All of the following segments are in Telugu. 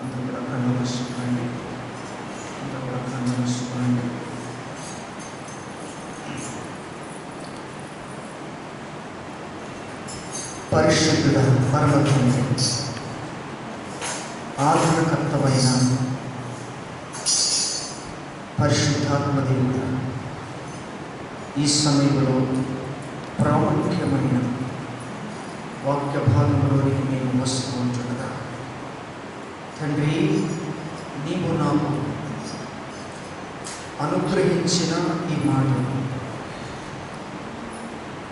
అందరూ కూడా కళ్ళు మూసుకోండి. అందరూ కూడా కళ్ళు మూసుకోండి. పరిశుద్ధుడ పరమ తండ్రి, ఆదరణకర్తమైన పరిశుద్ధాత్మ దేవుడు, ఈ సమయంలో ప్రాముఖ్యమైన వాక్య భాగంలోనికి మేము వస్తూ ఉంటుండగా తండ్రి, నీవు నాకు అనుగ్రహించిన ఈ మాటలు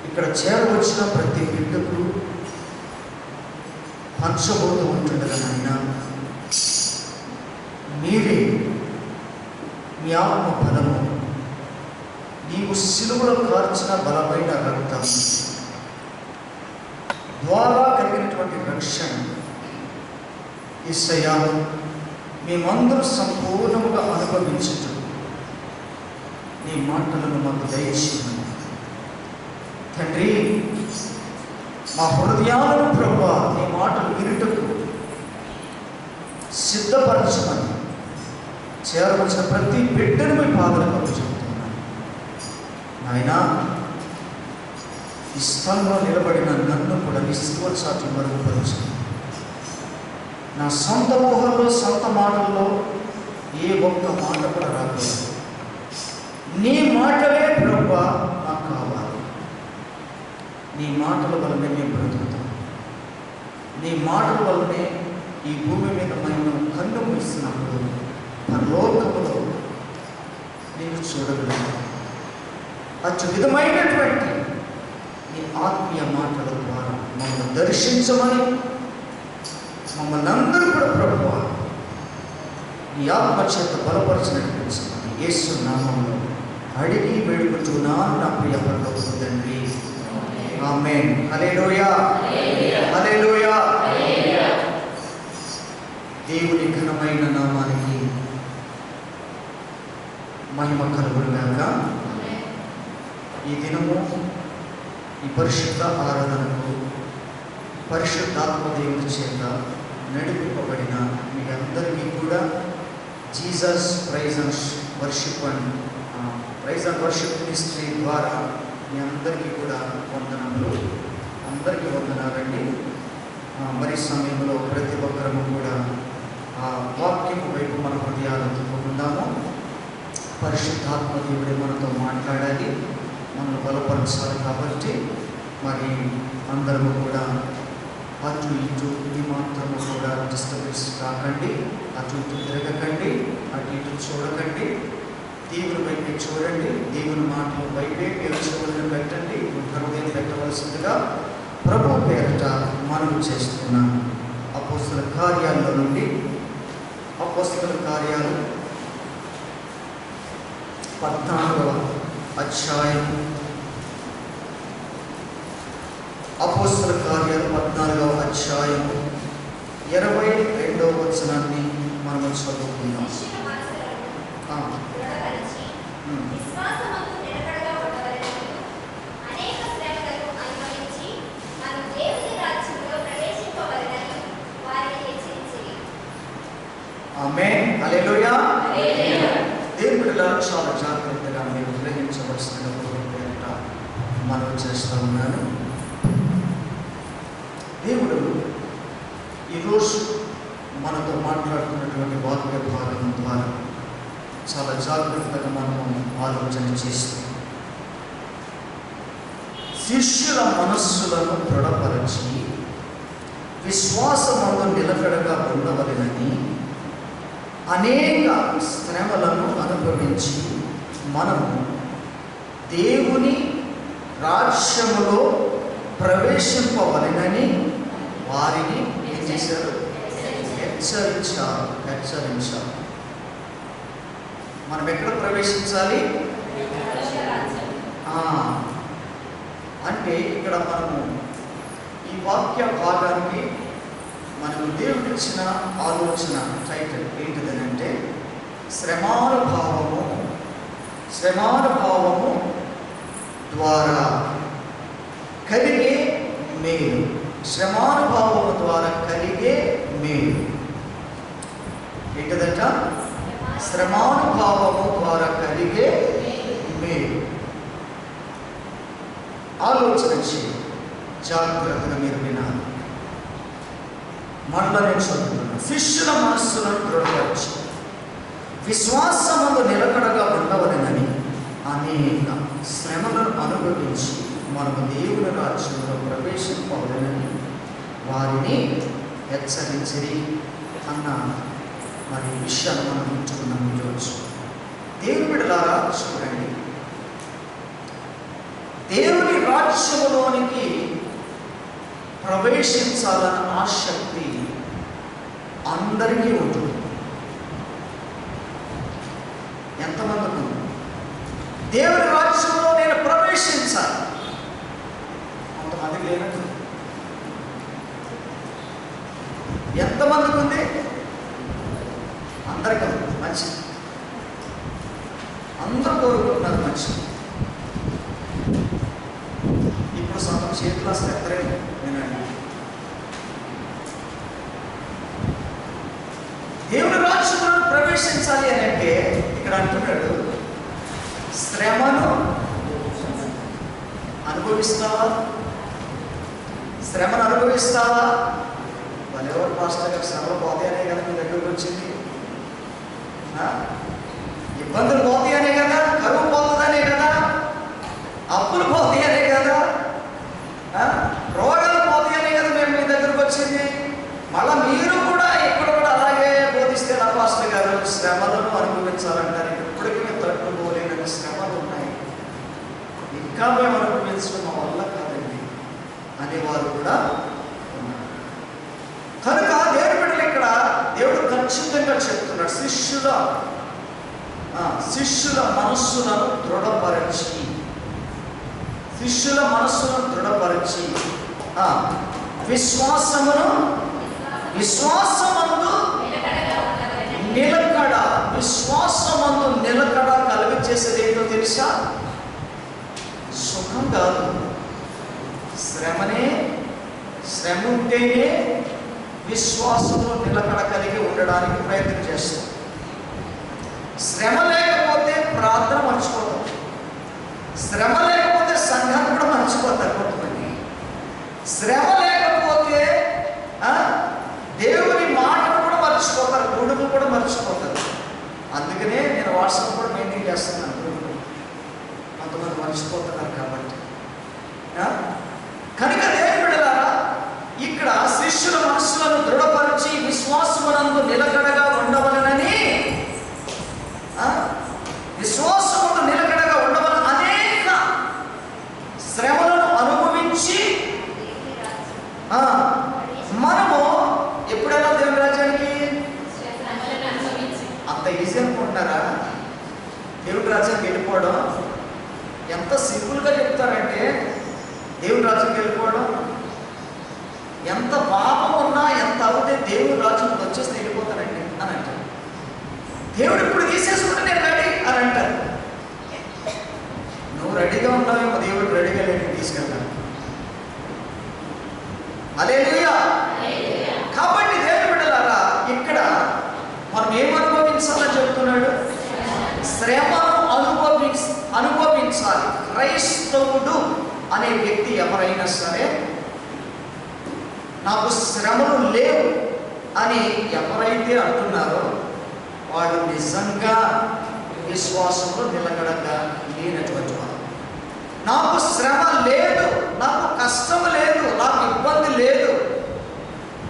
ఇక్కడ చేరవచ్చిన ప్రతి బిడ్డకు పంచబోతూ ఉంటుండగా నాయన, మీరే మీ ఆత్మ బలము, నీవు సిలువలో కార్చిన బలమైన రక్తం ద్వారా కలిగినటువంటి రక్షణ యేసయ్యా మేమందరూ సంపూర్ణముగా అనుభవించుటకు నీ మాటలను మాకు దయచేయమని తండ్రి, మా హృదయాలను ప్రభువా నీ మాటలు వినుటకు సిద్ధపరచమని చేరవలసిన ప్రతి బిడ్డను మీ పాదలకు చెబుతున్నాను నాయన. ఈ స్థలంలో నిలబడిన నన్ను కూడా నీ సిలువ చాటు మరుగుపరచు. నా సొంత ఊహల్లో సొంత మాటల్లో ఏ ఒక్క మాట కూడా రాకూడదు. నీ మాటలే ప్రభువా నాకు కావాలి. నీ మాటల వల్లనే మేము బ్రతుకుతాం. నీ మాటల వల్లనే ఈ భూమి మీద మేము కన్ను మూసినప్పుడు పరలోకములో నేను చూడగలను. అచ్చు విధమైనటువంటి నీ ఆత్మీయ మాటల ద్వారా మమ్మల్ని దర్శించమని, మమ్మల్ని అందరూ కూడా ప్రభువా నీ ఆత్మ చేత బలపరచినట్టు యేసు నామములో అడిగి వేడుకుంటున్నాను నా ప్రియ పరలోకపు తండ్రి. ఆమేన్. హల్లెలూయా, హల్లెలూయా. దేవుని ఘనమైన నామానికి మహిమ కలుగునుగాక. ఈ దినము ఈ పరిశుద్ధ ఆరాధనకు పరిశుద్ధాత్మ దేవుని చేత నడిపింపబడిన మీ అందరికీ కూడా Jesus praise and worship ministry ద్వారా మీ అందరికీ కూడా వందనములు. అందరికీ వందనాలండి. మరి సమయంలో ప్రతి ఒక్కరము కూడా ఆ వాక్యము వైపు మన హృదయాలను తిప్పుకుందాము. పరిశుద్ధాత్మ దేవుడే మనతో మాట్లాడాలి, మనల్ని బలపరచాలి. కాబట్టి మరి అందరము కూడా అటు ఇటు ఈ మాత్రము కూడా డిస్టర్బెన్స్ కాకండి, అటు ఇటు తిరగకండి, అటు ఇటు చూడకండి. దేవుని వైపు చూడండి. దేవుని మాటలు వైపే మీరు చెవులను పెట్టండి, హృదయం పెట్టవలసిందిగా ప్రభు పేరిట మనవి చేస్తున్నాను. అపోస్తల కార్యాల్లో నుండి అపోస్తల కార్యాలు 14వ అధ్యాయం, అపోస్తల కార్యాలు 14వ అధ్యాయం 22వ వచనాన్ని మనం చదువుకుందాం. ఆమేన్. హల్లెలూయా. దేవుని బిడ్డలారా, చాలా జాగ్రత్తగా మీరు గ్రహించవలసిన పేరిట మనం చేస్తూ ఉన్నాను. దేవుడు ఈరోజు మనతో మాట్లాడుతున్నటువంటి వాక్య భాగం ద్వారా చాలా జాగ్రత్తగా మనము ఆలోచన చేస్తాం. శిష్యుల మనస్సులను దృఢపరచి విశ్వాసమందు నిలకడగా ఉండవలెనని అనేక శ్రమలను అనుభవించి మనము దేవుని రాజ్యములో ప్రవేశింపవలెనని వారిని ఏం చేశారు? హెచ్చరించారు. మనం ఎక్కడ ప్రవేశించాలి అంటే ఇక్కడ మనము ఈ వాక్య భాగానికి మనకు దేవుడు ఇచ్చిన ఆలోచన టైటిల్ ఏంటిదనంటే శ్రమానుభావము ద్వారా కలిగే మేలు. శ్రమానుభావము ద్వారా కలిగే మేలు. శ్రమానుభావము ద్వారా కలిగే మేలు. ఆలోచన చేయి, జాగ్రత్తగా మీరు వినాలి. మళ్ళీ చదువుతున్నా. శిష్యుల మనస్సులను దృఢపరిచి విశ్వాసమందు నిలకడగా ఉండవలెనని అనేక శ్రమలను అనుభవించి మనము దేవుని రాజ్యంలో ప్రవేశింపవలెనని వారిని హెచ్చరించిరి అన్న మరి విషయాన్ని మనం ఉంచుకున్నాం ఈరోజు. దేవుని బిడ్డలారా చూడండి, దేవుని రాజ్యములోనికి ప్రవేశించాలన్న ఆసక్తి అందరికీ ఉంటుంది. ఎంతమందికి ఉంది? దేవుని రాజ్యంలో నేను ప్రవేశించాలి. కొంతమందికి లేనట్టు. ఎంతమందికి ఉంది? అందరికీ ఉంది. మంచిది, అందరూ కోరుకుంటున్నారు. మంచిది. ఇప్పుడు సొంతం చేతులు అసలు ఎత్తరేమో వినండి. దేవుని రాజ్యంలో ప్రవేశించాలి అని అంటే ఇక్కడ అంటున్నాడు, శ్రమను అనుభవిస్తావా? శ్రమను అనుభవిస్తావా? వాళ్ళెవరు పాస్టర్ గారు శ్రమలు పోతాయనే కదా మీ దగ్గరకు వచ్చింది. ఇబ్బందులు పోతాయనే కదా, కరువు పోతుందనే కదా, అప్పులు పోతాయనే కదా, రోగాలు పోతాయనే కదా మేము మీ దగ్గరకు వచ్చింది. మళ్ళీ మీరు కూడా ఇక్కడ కూడా అలాగే బోధిస్తే నా పాస్టర్ గారు శ్రమలను అనుభవించాలంటారు. ఇప్పటికీ మేము తట్టుకోలేని శ్రమలు ఉన్నాయి, ఇంకా మేము అనుభవించడం మా వల్ల కాదండి అనేవారు కూడా ఉన్నారు. కనుక దేవుడి బిడ్డలు ఇక్కడ దేవుడు ఖచ్చితంగా చెప్తున్నాడు, శిష్యుల మనస్సులను దృఢపరచి, శిష్యుల మనస్సులను దృఢపరచి విశ్వాసమందు నిలకడ కలిగి చేసేది ఏంటో తెలుసా? సుఖం కాదు, శ్రమ ఉంటేనే విశ్వాసంలో నిలకడ కలిగి ఉండడానికి ప్రయత్నం చేస్తాం. శ్రమ లేకపోతే ప్రార్థన మర్చిపోతాం, శ్రమ లేకపోతే సంఘాన్ని కూడా మర్చిపోతారు కొంతమంది, శ్రమ లేకపోతే దేవుని మాటను కూడా మర్చిపోతారు, గుడును కూడా మర్చిపోతారు. అందుకనే నేను వాట్సాప్ కూడా మెయింటైన్ చేస్తున్నాను. కొంతమంది మర్చిపోతున్నారు కాబట్టి. కనుక దేవుని బిడ్డలారా, ఇక్కడ శిష్యుల మనస్సులను దృఢపరిచి విశ్వాసమునందు నిలకడగా ఉండవలెనని, విశ్వాసమునందు నిలకడగా ఉండవలన అనేక శ్రమలను అనుభవించి మనము ఎప్పుడైనా దేవుని రాజ్యానికి అంత ఈజీ అనుకుంటున్నారా? దేవుడి రాజ్యానికి వెళ్ళిపోవడం ఎంత సింపుల్గా చెప్తారంటే, దేవుడి రాజ్యానికి వెళ్ళిపోవడం ఎంత పాపం ఉన్నా ఎంత అవుతే దేవుడి రాజ్యానికి వచ్చేస్తే వెళ్ళిపోతారండి అని అంటారు. దేవుడు ఇప్పుడు తీసేసుకుంటే నేను రెడీ అని అంటారు. నువ్వు రెడీగా ఉన్నావేమో, దేవుడు రెడీగా లేని తీసుకెళ్తాను. హల్లెలూయా. కాబట్టి దేవుని బిడ్డలారా, ఇక్కడ మనం ఏం అనుభవించాలని చెప్తున్నాడు? శ్రమను అనుభవించాలి. క్రైస్తవుడు అనే వ్యక్తి ఎవరైనా సరే, నాకు శ్రమలు లేవు అని ఎవరైతే అంటున్నారో వాళ్ళు నిజంగా విశ్వాసంలో నిలకడగా లేనటువంటి వారు. నాకు శ్రమ లేదు, నాకు కష్టం లేదు, నాకు ఇబ్బంది లేదు,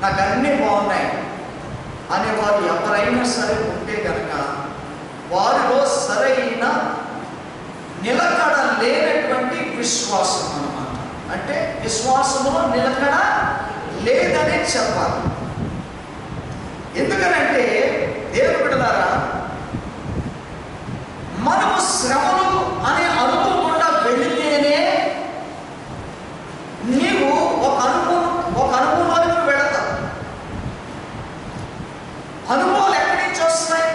నాకు అన్నీ బాగున్నాయి అనేవారు ఎవరైనా సరే ఉంటే కనుక వారిలో సరైన నిలకడ లేనటువంటి విశ్వాసం అన్నమాట. అంటే విశ్వాసంలో నిలకడ లేదనే చెప్పాలి. ఎందుకనంటే దేవుని బిడ్డలారా, మనము శ్రమలు అనే అనుభవం గుండా వెళితేనే నీవు ఒక అనుభవానికి వెళతావు. అనుభవాలు ఎక్కడి నుంచి వస్తాయి?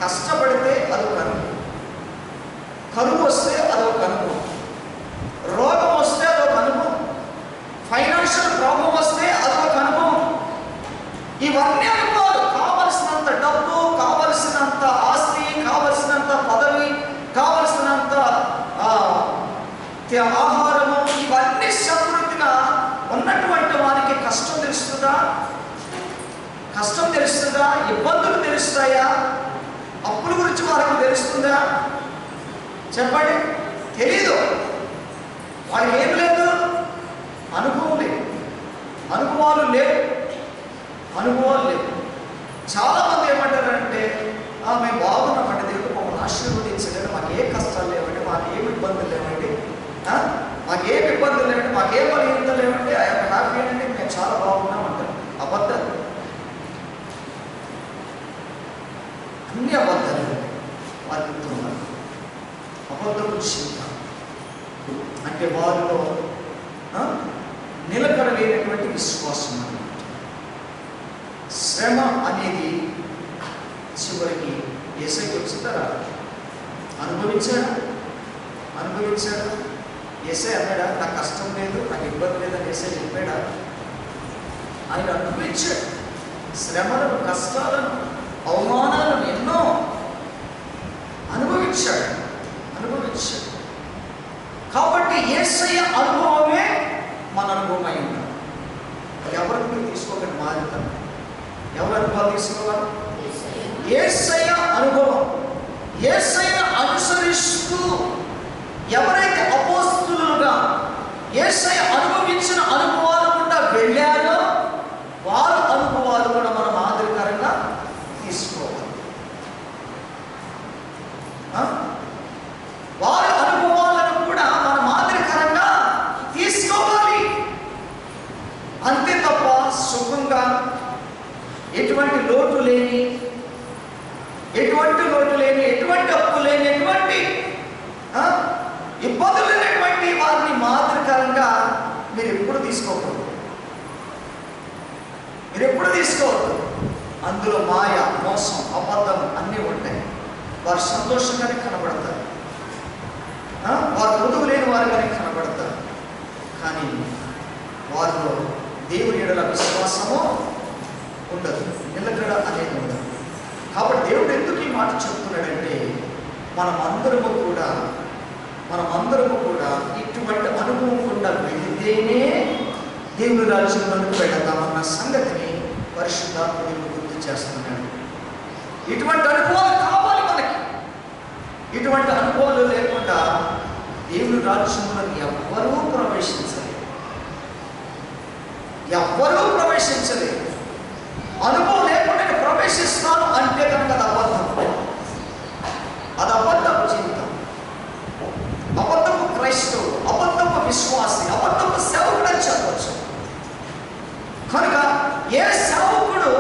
కష్టపడితే అదొక అనుభవం, కరువు వస్తే అదొక అనుభవం, రోగం వస్తే అదొక అనుభవం, ఫైనాన్షియల్ ప్రాబ్లం వస్తే అదొక అనుభవం. ఇవన్నీ అనుభవాలు కామన్ కావలసినంత డబ్బు, కావలసినంత ఆస్తి, కావలసినంత పదవి, కావలసినంత ఆహారము, ఇవన్నీ సమృద్ధిగా ఉన్నటువంటి వారికి కష్టం తెలుస్తుందా? కష్టం తెలుస్తుందా? ఇబ్బందులు తెలుస్తాయా? అప్పుల గురించి వారికి తెలుస్తుందా? చెప్పండి. తెలీదు. వారికి ఏం లేదు, అనుభవం లేదు, అనుభవాలు లేవు. చాలామంది ఏమంటారంటే మేము బాగున్నామండి, దేవుడు మమ్మల్ని ఆశీర్వదించలేదు, మాకు ఏ కష్టాలు లేవండి, మాకు ఏమి ఇబ్బందులు లేవండి, మాకేం ఇబ్బందులు లేవండి, మాకేం బలహీనత లేవండి, ఆయన హ్యాపీ అండి, మేము చాలా బాగున్నామంటారు. అబద్ధాలు, అన్ని అబద్ధాలు వారు చెప్తున్నారు. అబద్ధపు చింత అంటే వారిలో నిలకడ లేనటువంటి విశ్వాసం అన్నమాట. శ్రమ అనేది చివరికి యేసయ్యకి వచ్చిందా? అనుభవించాడా? యేసయ్య అన్నాడా నాకు కష్టం లేదు, నాకు ఇబ్బంది లేదని యేసయ్య చెప్పాడా? ఆయన అనుభవించాడు. శ్రమలను, కష్టాలను, అవమానాలను ఎన్నో అనుభవించాడు. కాబట్టి యేసయ్య అనుభవమే మన అనుభవం అయి ఉన్నాడు. ఎవరికి మీరు తీసుకోకండి, మారుతారు. ఎవరు అనుభవాలు తీసుకోవాలి? యేసయ్య అనుభవం. యేసయ్యను అనుసరిస్తూ ఎవరైతే అపోస్తలుగా యేసయ్య అనుభవించిన అనుభవాలు కూడా వెళ్ళారో వారి అనుభవాలు కూడా మనం మాదిరికరంగా తీసుకోవాలి. వారి అనుభవాలను కూడా మనం మాదిరికరంగా తీసుకోవాలి. అంతే తప్ప సుఖంగా ఎటువంటి లోటు లేని, ఎటువంటి అప్పు లేని, ఎటువంటి ఇబ్బందులు లేనటువంటి వారిని మాదిరికరంగా మీరు ఎప్పుడు తీసుకోకూడదు. అందులో మాయ, మోసం, అబద్ధం అన్నీ ఉంటాయి. వారు సంతోషంగానే కనబడతారు, వారు మృదువు లేని వారుగానే కనబడతారు. కానీ వారిలో దేవుని యెడల విశ్వాసము ఉండదు, నిలకడ అనేది ఉండదు. కాబట్టి దేవుడు ఎందుకు ఈ మాట చెప్తున్నాడంటే మనమందరము కూడా ఇటువంటి అనుభవం గుండా వెళితేనే దేవుని రాజ్యంలోకి వెళతామన్న సంగతిని పరిశుద్ధాత్ముడు గుర్తు చేస్తున్నాడు. ఇటువంటి అనుభవాలు కావాలి మనకి. ఇటువంటి అనుభవాలు లేకుండా దేవుని రాజ్యంలో ఎవ్వరూ ప్రవేశించలేదు. అనుభవం లేకుండా ప్రవేశిస్తాను అంటే కనుక అది అబద్ధపు జీవితం, అబద్ధపు క్రైస్తవుడు, అబద్ధపు విశ్వాసి, అబద్ధపు సేవకుడు అని చెప్పవచ్చు. కనుక ఏ సేవకుడు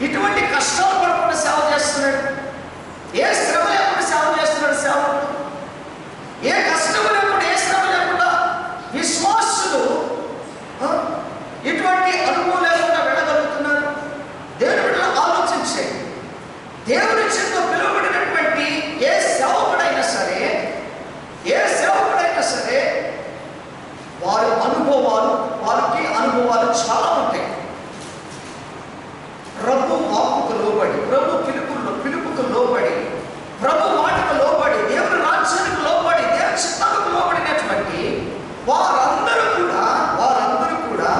ఇటువంటి కష్టాలు పడకుండా సేవ చేస్తున్నాడు? ఏ శ్రమ లేకుండా సేవ చేస్తున్నాడు సేవకుడు? ఏ కష్టం లేకుండా, ఏ శ్రమ లేకుండా విశ్వాసులు ఇటువంటి అనుభవం లేకుండా వెళ్ళగలుగుతున్నారు? దేవుని బిడ్డలు ఆలోచించండి. దేవుని చేత పిలువబడినటువంటి ఏ సేవకుడైనా సరే వారి వారికి అనుభవాలు చాలా ఉంటాయి. ప్రభు వాక్కుకు లోబడి, ప్రభు పిలుపుకు లోబడి, ప్రభు మాటకు లోబడి, దేవుని రాజ్యానికి లోబడి, దేవుని చిత్తానికి లోబడినటువంటి వారందరూ కూడా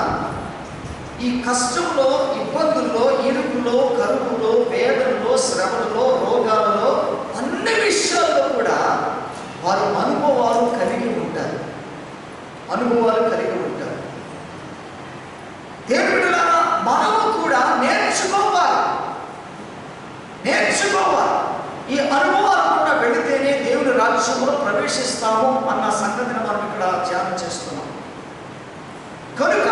ఈ కష్టంలో, ఇబ్బందుల్లో, ఇరుకులో, కరువులో, వేదనలో, శ్రమలలో, రోగాలలో, అన్ని విషయాల్లో కూడా వారు అనుభవాలు కలిగి ఉంటారు. దేవుడిలాగా మనము కూడా నేర్చుకోవాలి. ఈ అనుభవాలు కూడా వెళితేనే దేవుని రాజ్యంలో ప్రవేశిస్తాము అన్న సంగతిని మనం ఇక్కడ ధ్యానం చేస్తున్నాం. కనుక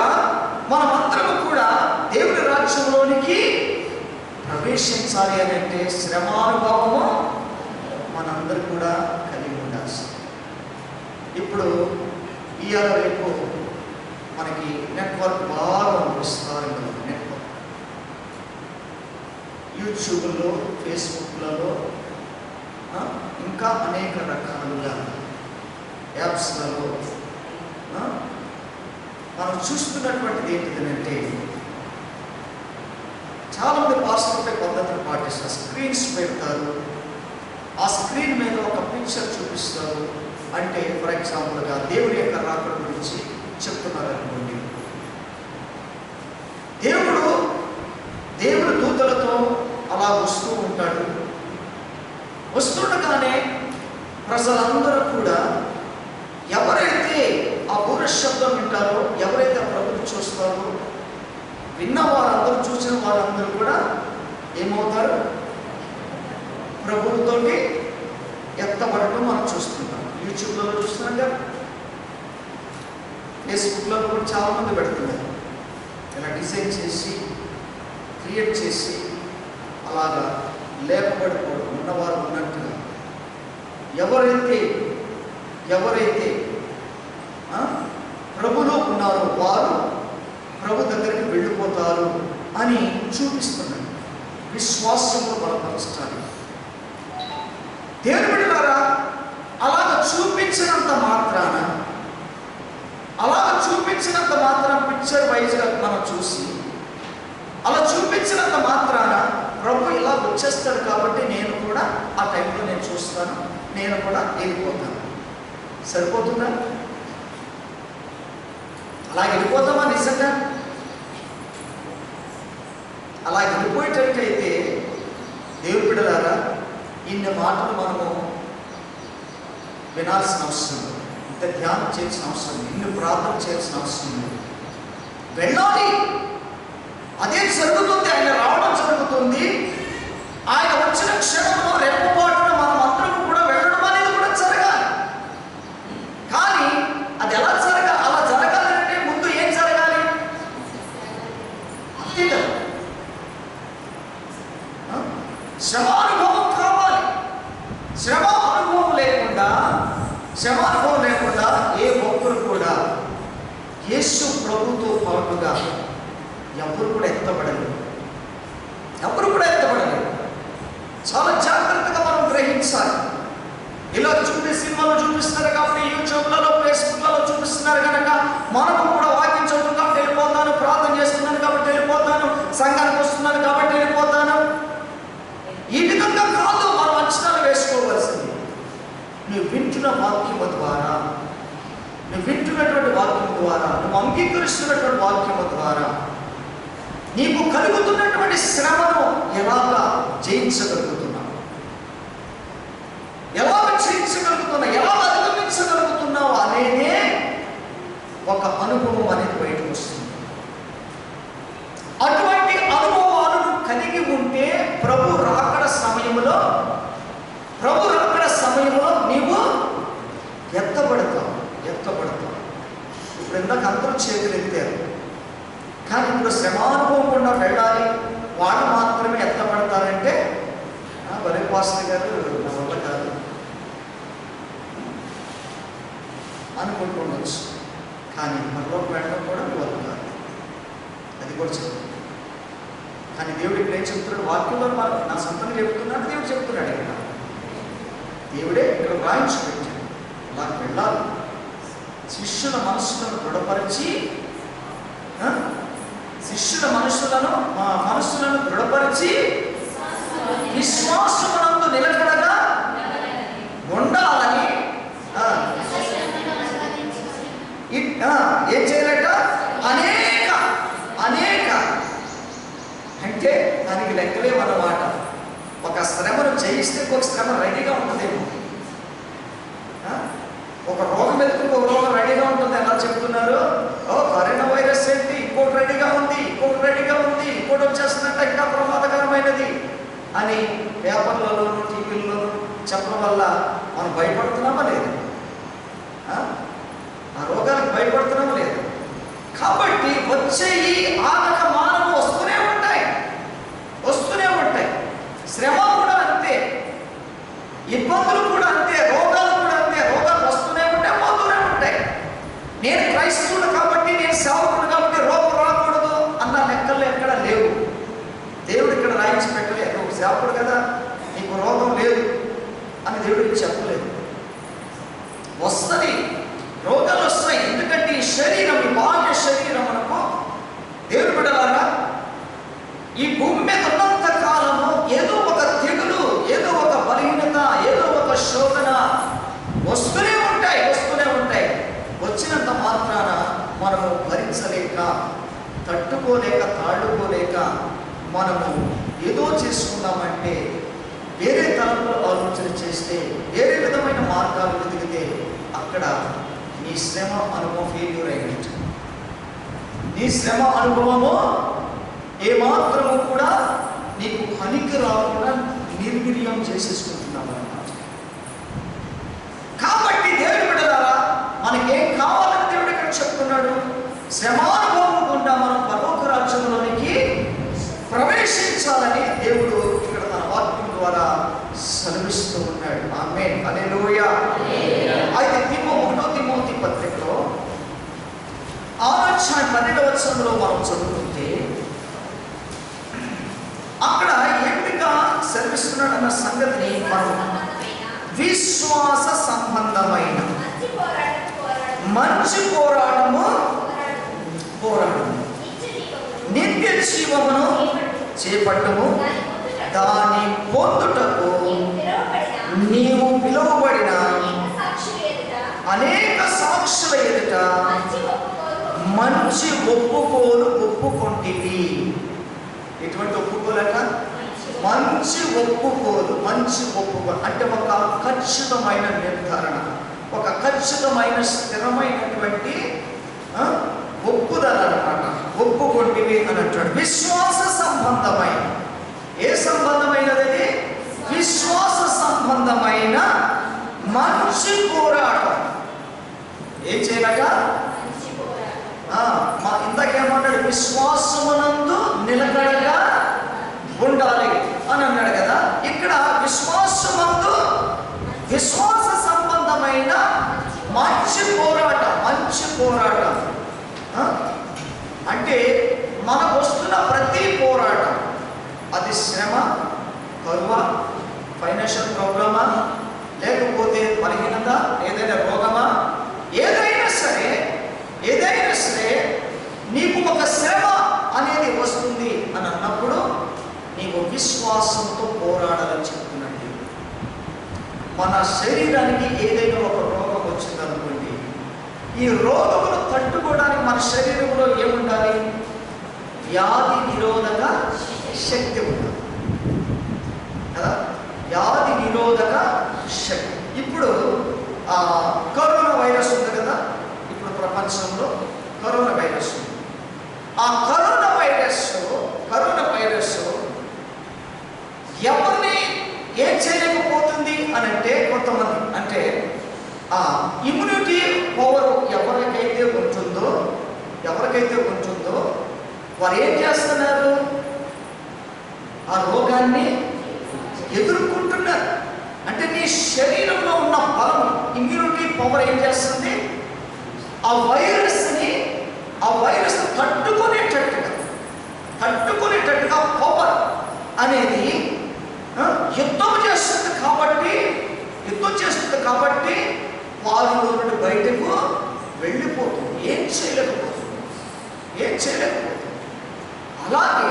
మనమందరము కూడా దేవుని రాజ్యంలోనికి ప్రవేశించాలి అని అంటే శ్రమానుభవము మనందరూ కూడా కలిగి ఉండాల్సింది. ఇప్పుడు ఇవాళ రేపు మనకి నెట్వర్క్ బాగా విస్తారంగా ఉంది. నెట్వర్క్ యూట్యూబ్లో, ఫేస్బుక్లలో, ఇంకా అనేక రకాలుగా యాప్స్లలో మనం చూస్తున్నటువంటిది ఏంటిదంటే చాలామంది పాస్టర్లపై పద్ధతిని పాటిస్తారు. స్క్రీన్స్ పెడతారు, ఆ స్క్రీన్ మీద ఒక పిక్చర్ చూపిస్తారు. అంటే ఫర్ ఎగ్జాంపుల్గా దేవుడి యొక్క రాకడ గురించి చెప్తున్నారు అనుకోండి. దేవుడు దూతలతో అలా వస్తూ ఉంటాడు. వస్తుండగానే ప్రజలందరూ కూడా ఎవరైతే ఆ బూర శబ్దం వింటారో, ఎవరైతే ప్రభుత్వం చూస్తారో, విన్న వారందరూ, చూసిన వారందరూ కూడా ఏమవుతారు? ప్రభువుతోటి ఎత్తబడటం మనం చూస్తుంటాం. యూట్యూబ్లో చూస్తున్నాం కదా, ఫేస్బుక్లో కూడా చాలామంది పెడుతున్నారు. ఇలా డిజైన్ చేసి క్రియేట్ చేసి అలాగా లేపబడిపోవడం, ఉన్నవారు ఉన్నట్టుగా. ఎవరైతే ప్రభులో ఉన్నారో వారు ప్రభు దగ్గరికి వెళ్ళిపోతారు అని చూపిస్తున్నాడు. విశ్వాసంలో బలపరచడానికి దేవుని బిడ్డలారా, అలాగ చూపించినంత మాత్రాన పిక్చర్ వైజ్గా మనం చూసి, అలా చూపించినంత మాత్రాన ప్రభు ఇలా వచ్చేస్తాడు కాబట్టి నేను కూడా ఆ టైంలో నేను చూస్తాను, నేను కూడా వెళ్ళిపోతాను. సరిపోతుందా? అలా వెళ్ళిపోతామా నిజంగా? అలా వెళ్ళిపోయేటట్టయితే దేవుని బిడ్డలారా, ఇన్ని మాటలు మనము వినాల్సిన అవసరం, ఇంత ధ్యానం చేయాల్సిన అవసరం, ఇన్ని ప్రార్థన చేయాల్సిన అవసరం లేదు. వెళ్ళాలి. అదే జరుగుతుంది. ఆయన రావడం జరుగుతుంది. ఆయన వచ్చిన క్షణంలో రెప్పపాటున మనం అందరం కూడా వెళ్ళడం అనేది కూడా జరగాలి. కానీ అది ఎలా జరగాలి? అలా జరగాలంటే ముందు ఏం జరగాలి? అంతే కదా, శ్రమానుభవం కావాలి. శ్రమానుభవం లేకుండా ఏ ఒక్కరు కూడా యేసు ప్రభుతో పాటుగా ఎవరు కూడా ఎత్తబడలేదు. చాలా జాగ్రత్తగా మనం గ్రహించాలి. ఇలా సినిమాలో చూపిస్తున్నారు కాబట్టి, యూట్యూబ్లలో, ఫేస్బుక్లలో చూపిస్తున్నారు కనుక మనము కూడా వాక్యం చదువుతాం కాబట్టి వెళ్ళిపోతాను, ప్రార్థన చేస్తున్నాను కాబట్టి వెళ్ళిపోతాను, సంఘానికి వస్తున్నాను కాబట్టి వెళ్ళిపోతాను. ఈ విధంగా కాదు మనం అంచనాలు వేసుకోవాల్సింది. నువ్వు వింటున్న వాక్యము ద్వారా, నువ్వు వింటున్నటువంటి వాక్యం ద్వారా, నువ్వు అంగీకరిస్తున్నటువంటి వాక్యము ద్వారా నీకు కలుగుతున్నటువంటి శ్రమను ఎలాగా జయించగలుగుతున్నావు, ఎలా అధిగమించగలుగుతున్నావు అనేదే ఒక అనుభవం అనేది బయటకు వస్తుంది. అటువంటి అనుభవాలను కలిగి ఉంటే ప్రభు రాకడ సమయంలో నీవు ఎత్తబడతావు. ఇప్పుడు ఇందాక అందరూ చేతులు ఎత్తారు, కానీ ఇప్పుడు శ్రమానుభవం కూడా వెళ్ళాలి, వాళ్ళు మాత్రమే ఎత్తబడతారంటే భలే పాస్టర్ గారు నా వల్ల కాదు అనుకుంటుండొచ్చు. కానీ మనలోకి వెళ్ళడం కూడా మీ వల్ల కాదు, అది కూడా చెప్తాను. కానీ దేవుడు ఇక్కడ ఏం చెప్తున్నాడు? వాక్యంలో నా సొంతంగా చెప్తున్నాడు, దేవుడు చెప్తున్నాడు. దేవుడే ఇక్కడ రాయించి పెట్టాడు, అలా వెళ్ళాలి. శిష్యుల మనస్సులను దృఢపరిచి విశ్వాసమునందు నిలకడగా ఉండాలని ఏం చేయాలట? అనేక అంటే దానికి లెక్కలేమన్నమాట. ఒక శ్రమను జయిస్తే ఒక శ్రమ రెడీగా ఉంటుందేమో. ఒక రోగం ఎదుర్కొంటే ఒక రోగం రెడీగా ఉంటుంది. ఎలా చెప్తున్నారు? కరోనా వైరస్ ఏంటి, ఇంకోటి రెడీగా ఉంది, ఇంకోటి వచ్చేస్తుందంటే ఇంకా ప్రమాదకరమైనది అని పేపర్లలోను టీవీల్లోనూ చెప్పడం వల్ల మనం భయపడుతున్నామా లేదు? ఆ రోగానికి భయపడుతున్నామా లేదు? కాబట్టి వచ్చే ఈ ఆటక మానవులు వస్తూనే ఉంటాయి. శ్రమ కూడా అంతే, ఇబ్బందులు కూడా అంతే, రోగాలు కూడా అంతే. రోగాలు వస్తూనే ఉంటాయి, పోతూనే ఉంటాయి. నేను క్రైస్తవుడు కాబట్టి, నేను సేవకుడు కాబట్టి రోగం రాకూడదు అన్న లెక్కలు ఎక్కడ లేవు. దేవుడు ఇక్కడ రాయించి పెట్టలేదు. నువ్వు సేవకుడు కదా, నీకు రోగం లేదు అని దేవుడికి చెప్పలేదు. వస్తుంది, రోగాలు వస్తాయి. ఎందుకంటే ఈ శరీరం, ఈ బాహ్య శరీరం మనకు దేవుడు బిడ్డలారా ఈ భూమి భూమి మీద ఉన్నంత కాలము ఏదో ఒక తెగులు, ఏదో ఒక బలహీనత, ఏదో ఒక శోధన వస్తూనే ఉంటాయి. వచ్చినంత మాత్రాన మనము భరించలేక, తట్టుకోలేక, తాళుకోలేక మనము ఏదో చేసుకున్నామంటే, వేరే తలంపులు ఆలోచన చేస్తే, వేరే విధమైన మార్గాలు వెతికితే అక్కడ నీ శ్రమ అనుభవం ఫెయిల్యూర్ అయినట్టు. నీ శ్రమ అనుభవము ఏమాత్రము కూడా నీకు పనికి రాకుండా నిర్వీర్యం చేసేసుకుంటున్నావు అన్నమాట. కాబట్టి దేవుని బిడ్డలారా, మనకేం కావాలని దేవుడు ఇక్కడ చెప్తున్నాడు? శ్రమానుభవం గుండా మనం పరలోక రాజ్యంలోనికి ప్రవేశించాలని దేవుడు ఇక్కడ తన వాక్యం ద్వారా సెలవిస్తూ ఉన్నాడు. ఆమేన్, హల్లెలూయా. అయితే 1 తిమోతి పత్రికలో 6:12 మనం చదువుకుంటే అక్కడ ఏమిగా సెలవిస్తున్నాడు అన్న సంగతిని మనం విశ్వాస సంబంధమైన మంచి పోరాటము నిత్య జీవమును చేపట్టము, దాని పొందుటకు నీవు పిలువబడిన అనేక సాక్షుల ఎదుట మంచి ఒప్పుకోలు ఒప్పుకొంటివి. ఎటువంటి ఒప్పుకోలట? మంచి ఒప్పుకోలు అంటే ఒక ఖచ్చితమైన నిర్ధారణ, ఒక ఖచ్చితమైన స్థిరమైనటువంటి ఒప్పుదల అన్నమాట. ఒప్పుకొంటివి అని అంటాడు. విశ్వాస సంబంధమైన, ఏ సంబంధమైనది? విశ్వాస సంబంధమైన మంచి పోరాటం. ఏం చేయాలగా? ఇంతకేమన్నాడు? విశ్వాసమునందు నిలకడగా ఉండాలి అని అన్నాడు కదా. ఇక్కడ విశ్వాసమందు, విశ్వాస సంబంధమైన మంచి పోరాటం అంటే మనకు వస్తున్న ప్రతి పోరాటం, అది శ్రమ, కరువా, ఫైనాన్షియల్ ప్రాబ్లమా, లేకపోతే బలహీనత, ఏదైనా రోగమా, ఏదైనా సరే నీకు ఒక శ్రమ అనేది వస్తుంది అని అన్నప్పుడు నీకు విశ్వాసంతో పోరాడాలని చెప్తున్నాడు. మన శరీరానికి ఏదైనా ఒక రోగం వచ్చిందనుకోండి, ఈ రోగమును తట్టుకోవడానికి మన శరీరంలో ఏముండాలి? వ్యాధి నిరోధక శక్తి ఉండాలి కదా. వ్యాధి నిరోధక శక్తి. ఇప్పుడు కరోనా వైరస్ ఉంది కదా, ఇప్పుడు ప్రపంచంలో కరోనా వైరస్ ఉంది. ఆ కరోనా వైరస్ ఎవరిని ఏం చేయలేకపోతుంది అని అంటే, కొంతమంది అంటే ఆ ఇమ్యూనిటీ పవర్ ఎవరికైతే ఉంటుందో వారు ఏం చేస్తున్నారు? ఆ రోగాన్ని ఎదుర్కొంటున్నారు. అంటే నీ శరీరంలో ఉన్న బలం, ఇమ్యూనిటీ పవర్ ఏం చేస్తుంది? ఆ వైరస్ తట్టుకునేటట్టుగా పవర్ అనేది యుద్ధం చేస్తుంది కాబట్టి వారిలో నుండి బయటకు వెళ్ళిపోతుంది. ఏం చేయలేకపోతుంది. అలాగే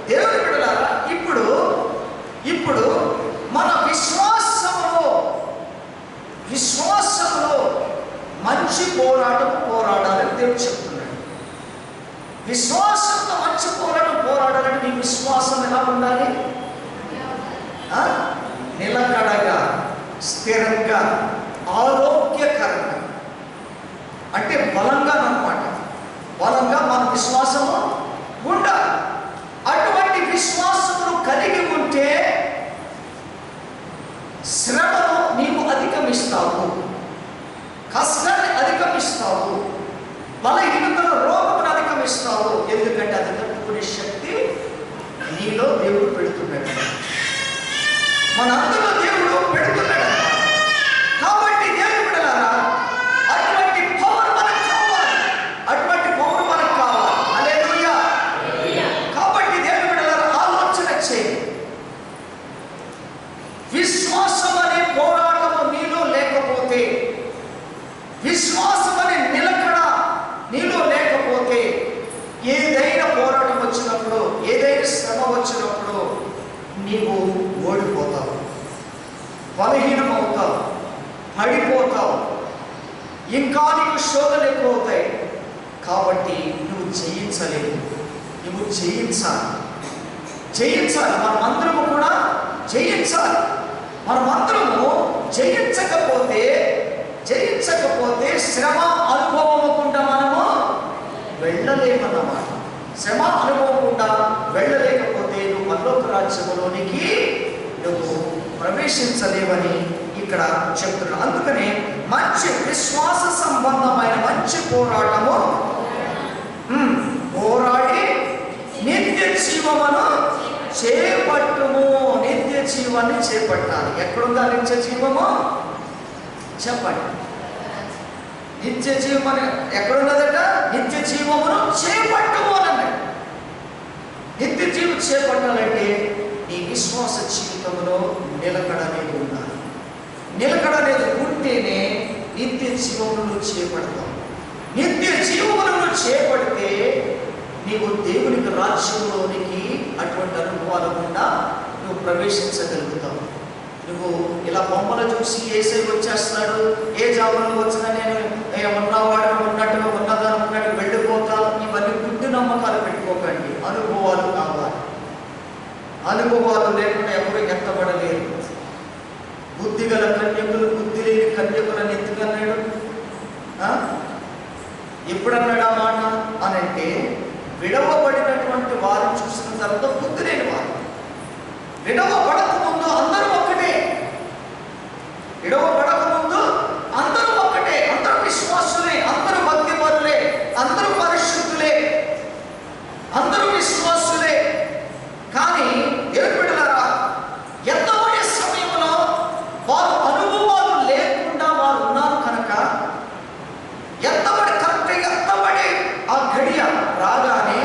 దేవుని బిడ్డలారా, ఇప్పుడు మన విశ్వాసంలో మంచి పోరాడాలని దేవుడు చెప్తున్నాడు. విశ్వాసంతో మంచి పోరాడాలంటే నీ విశ్వాసం ఎలా ఉండాలి? నిలకడగా, స్థిరంగా, ఆరోగ్యకరంగా, అంటే బలంగా అన్నమాట. బలంగా మన విశ్వాసము ఉండాలి. అటువంటి విశ్వాసమును కలిగి ఉంటే శ్రమను నీవు అధిగమిస్తావు, కష్టాన్ని అధిగమిస్తావు, బలహీనతను, రోగమును అధిగమిస్తావు. ఎందుకంటే అది తట్టుకునే శక్తి నీలో దేవుడు పెడుతున్నాడు, మన అందులో దేవుడు పెడుతున్నాడు. కాబట్టి దేవుడు బిడ్డలారా, అటువంటి పవర్ మనకు కావాలి. హల్లెలూయా. కాబట్టి దేవుడు బిడ్డలారా, ఆలోచన చేయి. విశ్వాసం అనే పోరాటము నీలో లేకపోతే, విశ్వాసం అనే నిలకడ నీలో లేకపోతే, ఏదైనా పోరాటం వచ్చినప్పుడు, ఏదైనా శ్రమ వచ్చినప్పుడు బలహీనమవుతావు, పడిపోతావు, ఇంకా నీకు శోధనలు ఎక్కువ అవుతాయి. కాబట్టి నువ్వు జయించలేవు. నువ్వు జయించాలి. మనమందరము కూడా జయించాలి. మనమందరము జయించకపోతే శ్రమ అనుభవకుండా మనము వెళ్ళలేమన్నమాట. శ్రమ అనుభవకుండా వెళ్ళలేకపోతే నువ్వు పరలోక రాజ్యములోనికి నువ్వు ప్రవేశించలేవని ఇక్కడ చెప్తున్నాడు. అందుకనే మంచి విశ్వాస సంబంధమైన మంచి పోరాటము పోరాడి నిత్య జీవమును చేపట్టుము. నిత్య జీవాన్ని చేపట్టాలి. ఎక్కడుందా నిత్య జీవము? చెప్పండి. నిత్య జీవం ఎక్కడున్నదట? నిత్య జీవమును చేపట్టుము అనండి. నిత్య జీవం చేపట్టాలంటే నీ విశ్వాస జీవితంలో నిలకడ అనేది ఉండాలి. నిలకడ అనేది ఉంటేనే నిత్య జీవమును చేపడతావు. నిత్య జీవమును చేపడితే నీవు దేవునికి రాజ్యంలోనికి అటువంటి అనుభవాలు గుండా నువ్వు ప్రవేశించగలుగుతావు. నువ్వు ఇలా బొమ్మలు చూసి ఏసై వచ్చేస్తున్నాడు, ఏ జాబులో వచ్చినా నేను ఉన్నవాడు ఉన్నట్టుగా ఉన్నదాన్ని ఉన్నట్టు వెళ్ళిపోతాను, ఇవన్నీ గుడ్డి నమ్మకాలు పెట్టుకోకండి. అనుభవాలు కావాలి. అనుభవాలు లేకుండా ఎవరు ఎత్తబడలేరు. బుద్ధి గల కన్యకులు బుద్ధి లేని కన్యకులను ఎత్తుకన్నాడు. ఎప్పుడన్నాడు ఆ మాట అనంటే, విడవబడినటువంటి వారు చూసిన తర్వాత బుద్ధి లేని వారు. విడవబడక ముందు అందరూ ఒక్కటే. విడవబడక ముందు అందరూ ఒక్కటే. అందరూ విశ్వాసులే, అందరూ భక్తి పరులే, అందరూ పరిశుద్ధులే, అందరూ విశ్వాసులే. కానీ ఏర్పడలారా ఎత్తబడే సమయంలో వారు అనుభవాలు లేకుండా వారు ఉన్నారు కనుక ఎత్తబడి ఆ గడియ రాగానే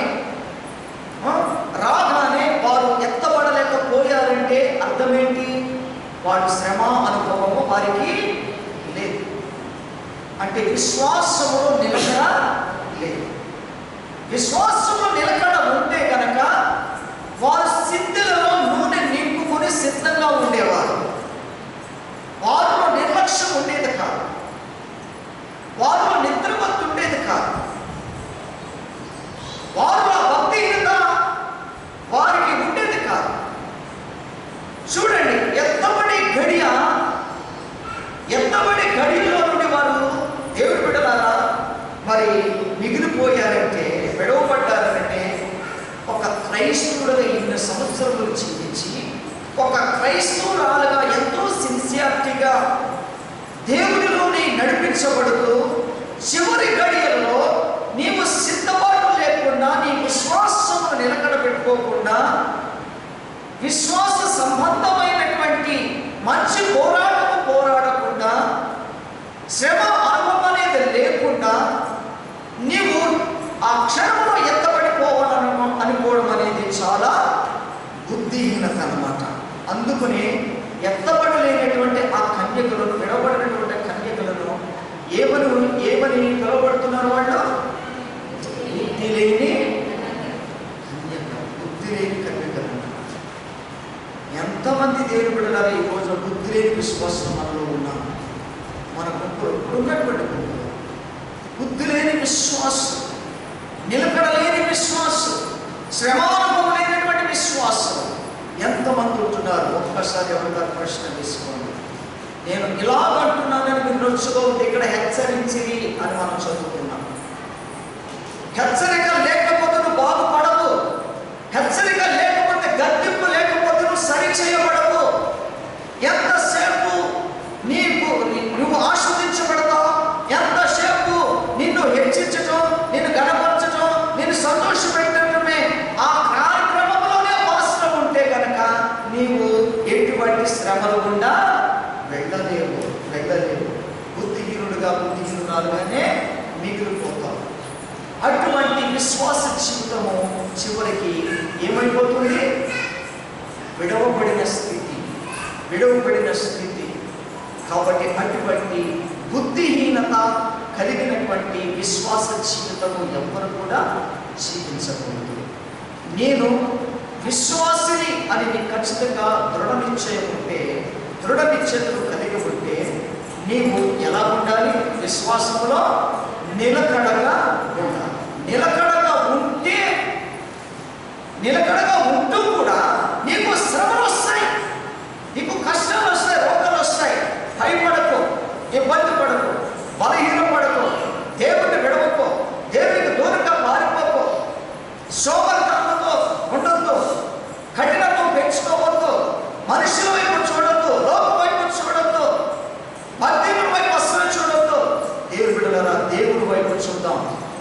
వారు ఎత్తబడలేకపోయారంటే అర్థమేంటి? వారి శ్రమ అనుభవము వారికి లేదు. అంటే విశ్వాసములో నిలకడ లేదు. విశ్వాసములో నిలకడ ఉంటే కనుక వారు సిద్ధులలో నూనె నింపుకొని సిద్ధంగా ఉండేవారు. వారిలో నిర్లక్ష్యం ఉండేది కాదు. వారిలో నిద్రమత్తు ఉండేది కాదు. వారిలో భక్తిహీనత వారికి ఉండేది కాదు. చూడండి, ఎత్తబడి గడియలో నుండి వారు దేవుడి బిడ్డలారా మరి మిగిలిపోయారంటే, విడవబడ్డారంటే, ఒక క్రైస్తవుడుగా ఇన్ని సంవత్సరాలు జీవించి ఒక క్రైస్తవురాలుగా ఎంతో సిన్సియారిటీగా దేవుడిలోని నడిపించబడుతూ చివరి గడియల్లో నీవు సిద్ధపాటు లేకుండా, నీ విశ్వాసము నిలకడ పెట్టుకోకుండా, విశ్వాస సంబంధమైనటువంటి మంచి పోరాటము పోరాడకుండా, శ్రమ అనుభవం అనేది లేకుండా నీవు ఆ క్షణంలో ఎత్తబడిపోవాలను అనుకోవడం అనేది చాలా బుద్ధిహీనత అన్నమాట. అందుకనే ఎత్తబడలేనటువంటి ఆ కన్యకులను, విడవబడినటువంటి కన్యకులను ఏమని పిలువబడుతున్నారు? వాళ్ళు బుద్ధి లేని కన్యకలు. ఎంతమంది దేవుని బిడ్డలారా ఈ రోజు బుద్ధి లేని విశ్వాసం మనలో ఉన్నాం. మన ఉన్నటువంటి బుద్ధి లేని విశ్వాసం, నిలకడలేని విశ్వాసం, శ్రమానుభవం లేనటువంటి విశ్వాసం ఎంతమంది ఉంటున్నారు? ఒక్కసారి ఎవరిగారు ప్రశ్న తీసుకోండి. నేను ఇలాగంటున్నానని మీరు నొచ్చుకోవద్దు. ఇక్కడ హెచ్చరించిరి అని మనం చదువుకున్నాం. హెచ్చరిక లేకపోతే నువ్వు బాగుపడవు. హెచ్చరిక లేకపోతే, గద్దింపు లేకపోతే నువ్వు సరి చేయబడవు. ఎంతసేపు నువ్వు ఆస్వాదించబడతావు, ఎంతసేపు నిన్ను హెచ్చించటం, నిన్ను గణపరచటం, నిన్ను సంతోషపెట్టడమే ఆ కార్యక్రమంలోనే అవసరం ఉంటే కనుక నీవు ఎటువంటి శ్రమలు గుండా వెళ్ళలేవు. బుద్ధిహీనురాలుగానే మిగిలిపోతావు. అటువంటి విశ్వాస జీవితము చివరికి ఏమైపోతుంది? విడవబడిన స్థితి. కాబట్టి అటువంటి బుద్ధిహీనత కలిగినటువంటి విశ్వాస జీవితము ఎవ్వరు కూడా జీవించకూడదు. నేను విశ్వాసిని అని నీకు ఖచ్చితంగా దృఢ నిశ్చయం ఉంటే, దృఢ నిశ్చయతను కలిగి ఉంటే నీవు ఎలా ఉండాలి? విశ్వాసంలో నిలకడగా ఉండాలి. నిలకడగా ఉంటూ కూడా నీకు శ్రమలు వస్తాయి, నీకు కష్టాలు వస్తాయి, రోగాలు వస్తాయి. భయపడకు, ఇబ్బంది పడకు, బలహీనపడకు, దేవుడిని విడవకు, దేవునికి దూరంగా మారిపోకు, సోమరితనంతో ఉండొద్దు, కఠినత్వం పెంచుకోవద్దు, మనుషుల వైపు చూడొద్దు, లోకం వైపు చూడొద్దు, భక్తుల వైపు అస్సలు చూడొద్దు. దేవుడి బిడ్డలారా, దేవుడి వైపు చూద్దాం.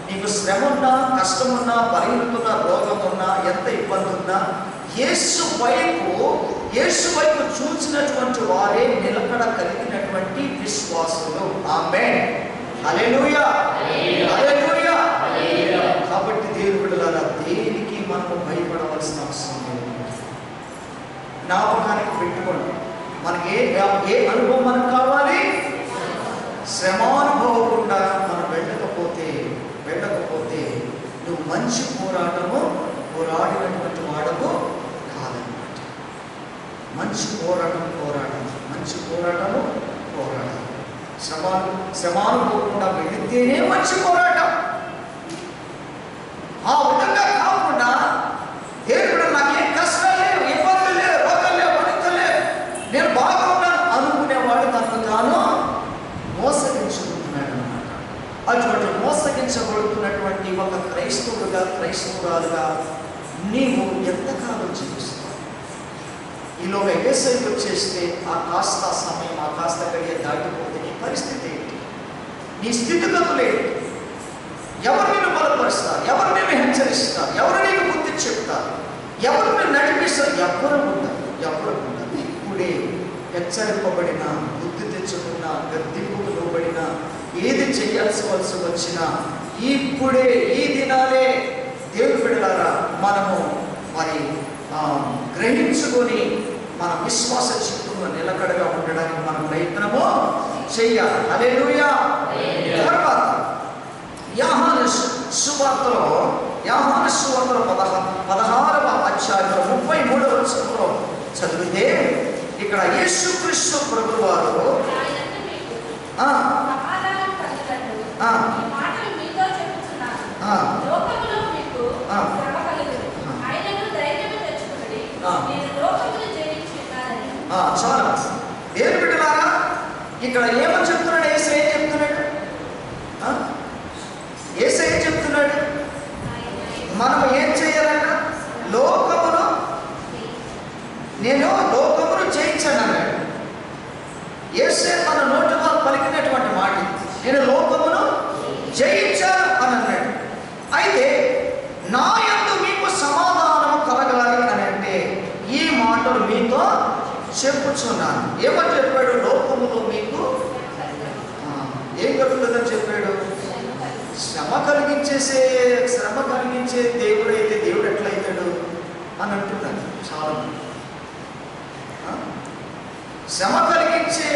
నీకు శ్రమ ఉన్నా, కష్టం ఉన్నా, బలహీనతున్నా, రోగం ఉన్నా, ఎంత ఇబ్బంది ఉన్నా యేసు వైపు చూసినటువంటి వారే నిలకడ కలిగినటువంటి విశ్వాసులు. ఆమేన్, హల్లెలూయా, హల్లెలూయా. కాబట్టి దేవుని బిడ్డలారా, దేనికి మనము భయపడవలసిన అవసరం లేదు. జ్ఞాపకానికి పెట్టుకోండి, మనకి ఏ అనుభవం మనకు కావాలి? శ్రమానుభవం గుండా మనం వెళ్ళకపోతే నువ్వు మంచి పోరాడినటువంటి వాడము కాదన్నమాట. మంచి పోరాటము శ్రమానుభవం వెళితేనే మంచి పోరాటం. ఆ విధంగా కాకుండా దేవుడు నాకేం కష్టాలు లేవు, ఇబ్బందులు లేవు, రోగాలు లేవు, పనితలు లేవు, నేను బాగున్నాను అనుకునేవాడు తనకు తాను మోసగించుకుంటున్నాడు అన్నమాట. అటువంటి మోసగించబడుతున్నటువంటి ఒక క్రైస్తవురాలుగా నీవు ఎంతకాలం జీవిస్తావు? ఈలోగా యేసయ్యకు వచ్చేస్తే ఆ కాస్త సమయం, ఆ కాస్త గడియ దాటిపోతే నీ పరిస్థితి ఏంటి? నీ స్థితిగతులు ఏంటి? ఎవరు నిన్ను బలపరుస్తారు? ఎవరు నిన్ను హెచ్చరిస్తారు? ఎవరు నీకు బుద్ధి చెప్తారు? ఎవరు నిన్ను నడిపిస్తారు? ఎవరు ఉండరు. ఇప్పుడే హెచ్చరింపబడిన, బుద్ధి తెచ్చుకున్న, గద్దింపుకు లోబడిన, ఏది చేయాల్సి వచ్చినా ఇప్పుడే, ఈ దినాలే దేవుని బిడ్డలారా మనము మరి గ్రహించుకొని మన విశ్వాస చిత్తంలో నిలకడగా ఉండడానికి మనం ప్రయత్నము చెయ్యాలి. హల్లెలూయా. తర్వాత యోహాను సువార్తలో 16వ అధ్యాయంలో 33వ వచనంలో చదివితే ఇక్కడ యేసుక్రీస్తు ప్రభువారు చాలా దేవుని బిడ్డలారా, ఇక్కడ ఏమని చెప్తున్నాడు? యేసయ్య ఏం చెప్తున్నాడు? మనం ఏం చేయాలన్నా నేను లోకమును జయించాను అన్నాడు. యేసయ్య తన నోటి ద్వారా పలికినటువంటి మాట, నేను లోకమును జయించాను అని అన్నాడు. అయితే నా యందు మీకు సమాధానము కలగాలి అని అంటే ఈ మాటలు మీతో చెప్పుచున్నాను. ఏమని చెప్పాడు? లోకములో మీకు ఏం కలుగుతుందని చెప్పాడు? శ్రమ కలిగించే దేవుడైతే దేవుడు ఎట్లయితాడు అని అంటున్నాడు చాలా మంది. శ్రమ కలిగించే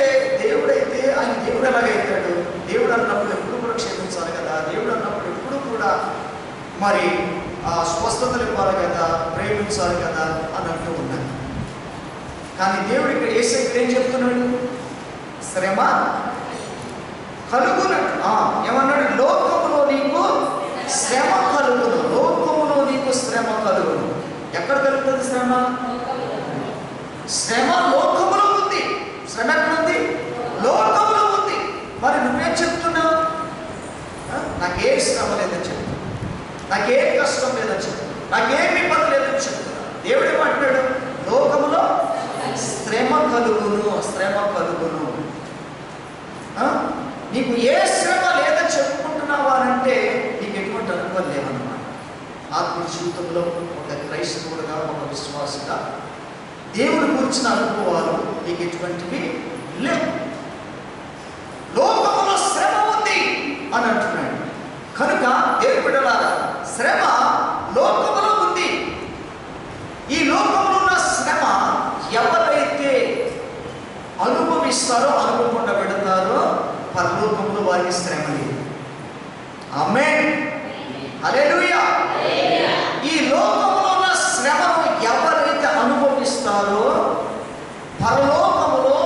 దేవుడైతే ఆయన దేవుడు ఎలాగైతాడు? దేవుడు అన్నప్పుడు ఎప్పుడు కూడా క్షమించాలి కదా, దేవుడు అన్నప్పుడు ఎప్పుడు కూడా మరి స్వస్థతలు ఇవ్వాలి కదా, ప్రేమించాలి కదా అని అంటూ ఉన్నాడు. కానీ దేవుడు ఇక్కడ యేసయ్య ఏం చెప్తున్నాడు? శ్రమ కలుగునట్టు ఏమన్నాడు? లోకములో నీకు శ్రమ కలుగును. ఎక్కడ కలుగుతుంది శ్రమ? శ్రమ లోకములో ఉంది. శ్రమ ఎక్కడ ఉంది? లోకములో ఉంది. మరి నువ్వేం చెప్తున్నావు? నాకే శ్రమ లేదని చెప్తున్నా, నాకే కష్టం లేదని చెప్తున్నా, నాకేం ఇబ్బంది లేదని చెప్తున్నా. దేవుడు ఏమంటున్నాడు? లోకములో శ్రమ కలుగును. నీకు ఏ శ్రమ లేదని చెప్పుకుంటున్నావా అంటే నీకు ఎటువంటి అనుభవం లేవన్నమాట. ఆత్మ జీవితంలో ఒక క్రైస్తవుడుగా, ఒక విశ్వాసగా దేవుడు కూర్చున్న అనుభవాలు నీకు ఎటువంటివి లేవు. లోకములో శ్రమ ఉంది అని అంటున్నాడు. కనుక దేవుని బిడ్డలారా, శ్రమ లోకములో ఉంది. ఈ లోకంలో ఉన్న శ్రమ ఎవరైతే అనుభవిస్తారో, అనుభవకుండా పెడతారో పరలోకంలో వారికి శ్రమ లేదు. ఆమేన్, హల్లెలూయా. ఈ లోకంలో ఉన్న శ్రమను ఎవరైతే అనుభవిస్తారో పరలోకములో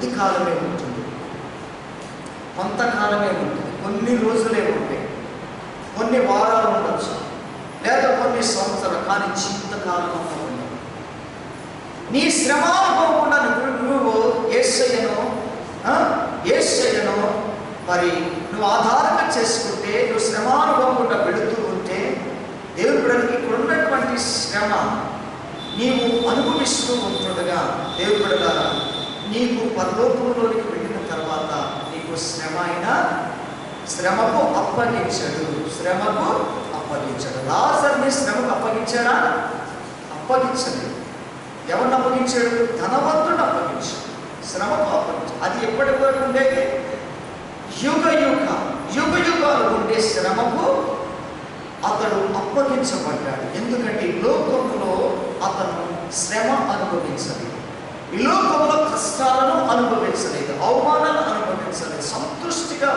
కొద్ది కాలమే ఉంటుంది, కొంతకాలమే ఉంటుంది, కొన్ని రోజులే ఉంటాయి, కొన్ని వారాలు ఉండొచ్చు, లేదా కొన్ని సంవత్సరాలు, కానీ జీవితకాలం అంతా ఉండదు. నీ శ్రమ అనుకోకుండా నువ్వు యేసయ్యను మరి నువ్వు ఆధారంగా చేసుకుంటే, నువ్వు శ్రమ అనుకోకుండా వెళుతూ ఉంటే, దేవుడి బిడ్డలకి ఇక్కడ ఉన్నటువంటి శ్రమ నీవు అనుభవిస్తూ ఉంటుండగా, దేవుడి బిడ్డలారా, నీకు పరలోకంలోనికి వెళ్ళిన తర్వాత నీకు శ్రమ అయినా శ్రమకు అప్పగించాడు. లాజరుని శ్రమకు అప్పగించాడా? అప్పగించలేదు. ఎవరిని అప్పగించాడు? ధనవంతుడిని అప్పగించాడు, శ్రమకు అప్పగించాడు. అది ఎప్పటి వరకు ఉండేది? యుగ యుగాలు ఉండే శ్రమకు అతడు అప్పగించబడ్డాడు. ఎందుకంటే ఈ లోకంలో అతను శ్రమ అనుభవించలేదు, ఈ లోకంలో కష్టాలను అనుభవించలేదు, అవమానాలను అనుభవించలేదు, సంతృష్టిగా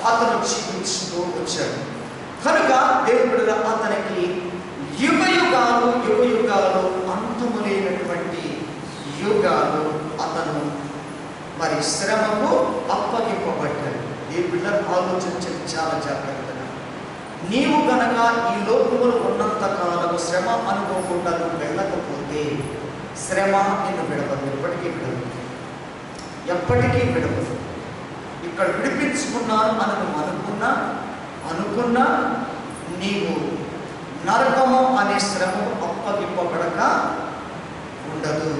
అతను జీవించుతూ వచ్చాడు. కనుక దేవుడు అతనికి యుగ యుగాలు అంతము లేనటువంటి యుగాలు అతను మరి శ్రమకు అప్పగింపబడ్డాడు. దేవుడు ఆలోచించండి చాలా జాగ్రత్తగా. నీవు గనక ఈ లోకములు ఉన్నంత కాలము శ్రమ అనుకోకుండా నువ్వు వెళ్ళకపోతే శ్రమ నిన్ను విడవదు, ఎప్పటికీ విడవదు. ఇక్కడ విడిపించుకున్నాను అని నువ్వు అనుకున్నా నీవు నరకము అనే శ్రమ అప్పగింపబడక ఉండదు.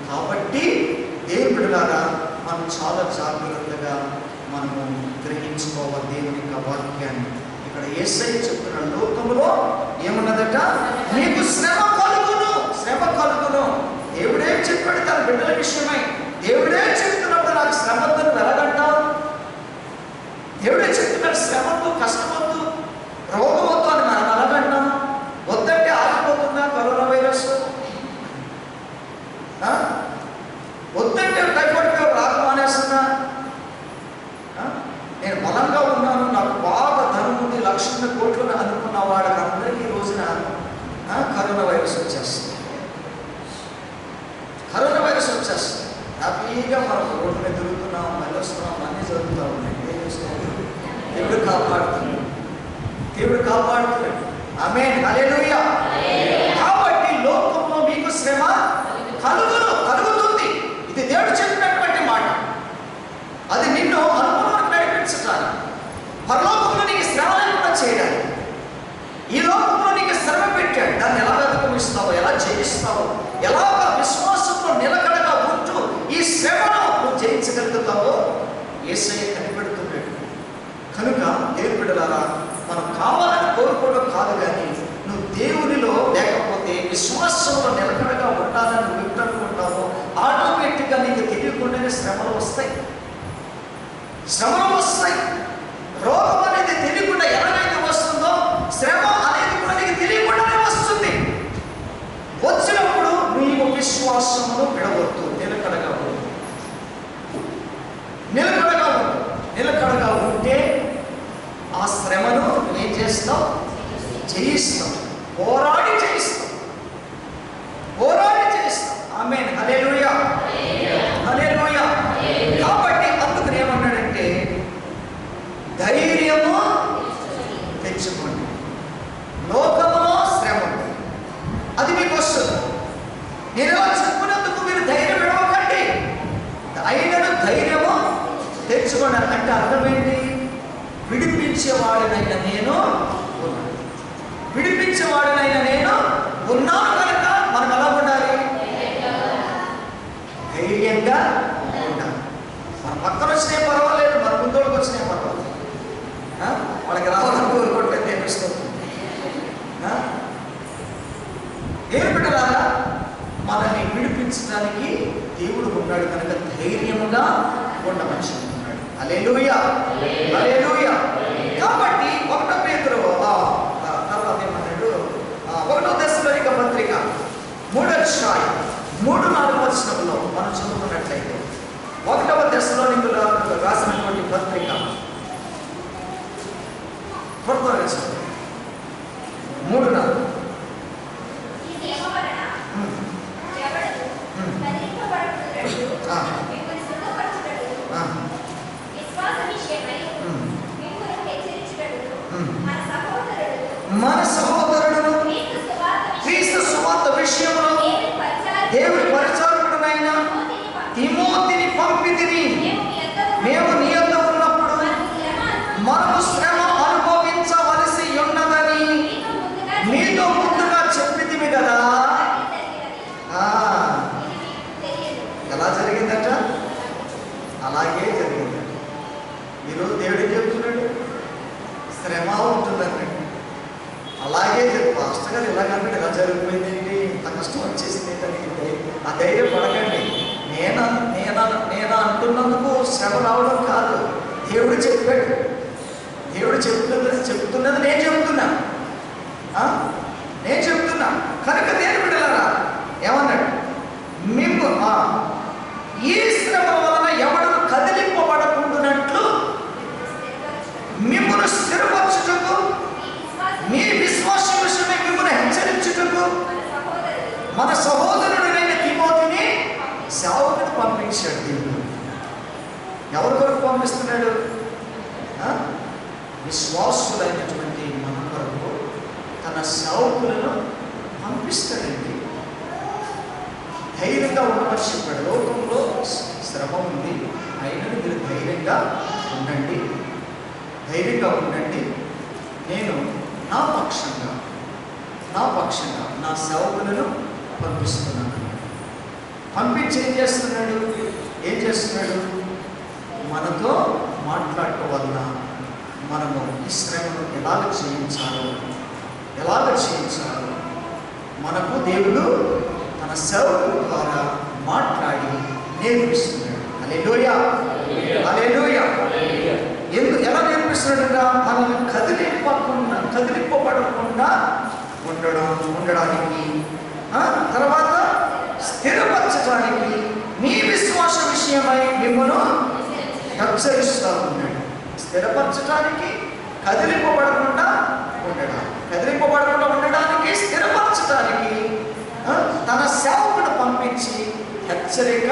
కాబట్టి దేవుడిలారా మనం చాలా జాగ్రత్తగా మనము గ్రహించుకోవాలి దేవుని యొక్క వాక్యాన్ని. ఇక్కడ యేసయ్య చెప్తున్న లోకములో ఏమున్నదట? నీకు శ్రమ కలుగును. దేవుడే చెప్పాడు తన బిడ్డల విషయమై. దేవుడే చెప్తున్నప్పుడు నాకు శ్రమతో వెలగంటావు. దేవుడే చెప్తున్నాడు శ్రమతో, కష్టమొద్దు, రోగమొద్దు అని మనం వెలగంటాం. వద్దంటే ఆగిపోతుందా కరోనా వైరస్? వద్దంటే టైఫాయిడ్ ఫీవర్ రాక మానేస్తుందా? నేను బలంగా ఉన్నాను, నాకు బాగా ధనం ఉంది, లక్షల కోట్లు అనుకున్న వాళ్ళకి అందరికీ ఈ రోజున కరోనా వైరస్ వచ్చేస్తుంది. హ్యాపీగా మనం రోడ్డు మీద తిరుగుతున్నాం, వెళ్ళొస్తున్నాం, అన్నీ జరుగుతూ ఉన్నాయి. ఏం చేస్తున్నాం? దేవుడు కాపాడుతున్నాడు. ఆమేన్, హల్లెలూయా. కాబట్టి లోకంలో మీకు శ్రమ కలుగుతుంది. ఇది దేవుడు చెప్పినటువంటి మాట. అది నిన్ను అనుభవానికి నడిపించడానికి, పరలోకంలో నీకు శ్రమ లేకుండా చేయడానికి. ఈ లోకంలో నీకు శ్రమ పెట్టాడు, దాన్ని ఎలా అధిగమిస్తావో, ఎలా జయిస్తావో, ఎలా విశ్వాసంలో నిలకడగా ఉంటూ ఈ శ్రమను నువ్వు జయించగలుగుతావో యేసయ్య కనిపెడుతున్నాడు. కనుక దేవుని బిడ్డలారా, మనం కావాలని కోరుకోవడం కాదు, కానీ నువ్వు దేవునిలో లేకపోతే విశ్వాసంలో నిలకడగా ఉండాలని నువ్వు ఎప్పుడనుకుంటావో ఆటోమేటిక్గా నీకు తెలియకుండానే శ్రమలు వస్తాయి. రోగం అనేది తెలియకుండా ఎలాగైతే వస్తుందో శ్రమ అనేది కూడా నీకు తెలియకుండానే వస్తుంది. వచ్చినప్పుడు నీవు విశ్వాసమును విడవద్దు, నిలకడగా ఉంటే ఆ శ్రమను ఏం చేస్తావు? జయిస్తావు. పోరాడి జయిస్తావు. ఆమేన్, హల్లెలూయా. కాబట్టి అందుకు ఏమన్నాడంటే ధైర్యము తెచ్చుకోండి. లోకములో శ్రమ అది మీకు వస్తుంది. నేను చెప్పుకున్నందుకు మీరు ధైర్యం విడవకండి, అయినను ధైర్యము తెచ్చుకోండి. అంటే అర్థం ఏంటి? విడిపించేవాడినైనా నేను ఉన్నాను కనుక మనం ఎలా ఉండాలి? ధైర్యంగా ఉండాలి. మన పక్కన వచ్చినా పర్వాలేదు, మన ముందోళ్ళకి వచ్చినా పర్వాలేదు, వాళ్ళకి రావాలని కోరుకుంటే నేర్పిస్తుంది. దేవుని బిడ్డలారా, మనల్ని విడిపించడానికి దేవుడు ఉన్నాడు కనుక ధైర్యముగా ఉండమని చెప్తున్నాడు. హల్లెలూయా. కాబట్టి 1 పేతురు తర్వాత ఏమన్నాడు? 1 దశలోనిక పత్రిక 3వ అధ్యాయం 3-4 వచనంలో మనం చదువుకున్నట్లయితే 1వ దశలోనికలో రాసినటువంటి పత్రిక 3-4 ఈ నియమ వలన ఎవడు మేము నీ యొద్ద ఉన్నప్పుడు మనకు శ్రమ అనుభవించవలసి ఉన్నదని మీతో ముందుగా చెప్పితివి కదా. ఎలా జరిగిందట? అలాగే జరిగిందట. ఈరోజు దేవుడు ఏం చెప్తున్నాడు? శ్రమ ఉంటుందండి. అలాగే పాస్టర్ గారు ఇలాగంటే ఎలా జరిగిపోయింది ఏంటి, ఇంత కష్టం వచ్చేసింది ఏంటని ఆ ధైర్యం పడకండి. నేను అంటున్నందుకు శ్రమ రావడం కాదు, దేవుడు చెప్పాడు. దేవుడు చెప్తున్నది నేను చెప్తున్నా కనుక నేను బిడ్డలారా ఏమన్నాడు? మేము ఈ శ్రమ వలన ఎవడు కదిలింపబడకుండానట్లు మిమ్మల్ని స్థిరపరచుటకు, మీ విశ్వాస విషయమై మిమ్మల్ని హెచ్చరించుటకు మన సహోదరుడైన తిమోతిని సేవకుని పంపించాడు దేవుడు. ఎవరి కొరకు పంపిస్తున్నాడు? విశ్వాసులైనటువంటి మన కొరకు తన సేవకులను పంపిస్తాడండి. ధైర్యంగా ఉండమని చెప్పాడు. లోకంలో శ్రమ ఉంది, అయినా మీరు ధైర్యంగా ఉండండి. నేను నా పక్షంగా నా సేవకులను పంపిస్తున్నాను. పంపించి ఏం చేస్తున్నాడు? మనతో మాట్లాడటం వలన మనము ఈ శ్రమను ఎలాగ చేయించాలో మనకు దేవుడు తన సేవకుల ద్వారా మాట్లాడి నేర్పిస్తున్నాడు. హల్లెలూయా. ఎలా నేర్పిస్తున్నాడుగా? మనల్ని కదిలింపబడకుండా ఉండడానికి, తర్వాత స్థిరపరచడానికి మీ విశ్వాస విషయమై మిమ్మల్ని హెచ్చరిస్తూ ఉన్నాడు. స్థిరపరచడానికి, కదిలింపబడకుండా ఉండడానికి, స్థిరపరచడానికి తన సేవకుడు పంపించి హెచ్చరిక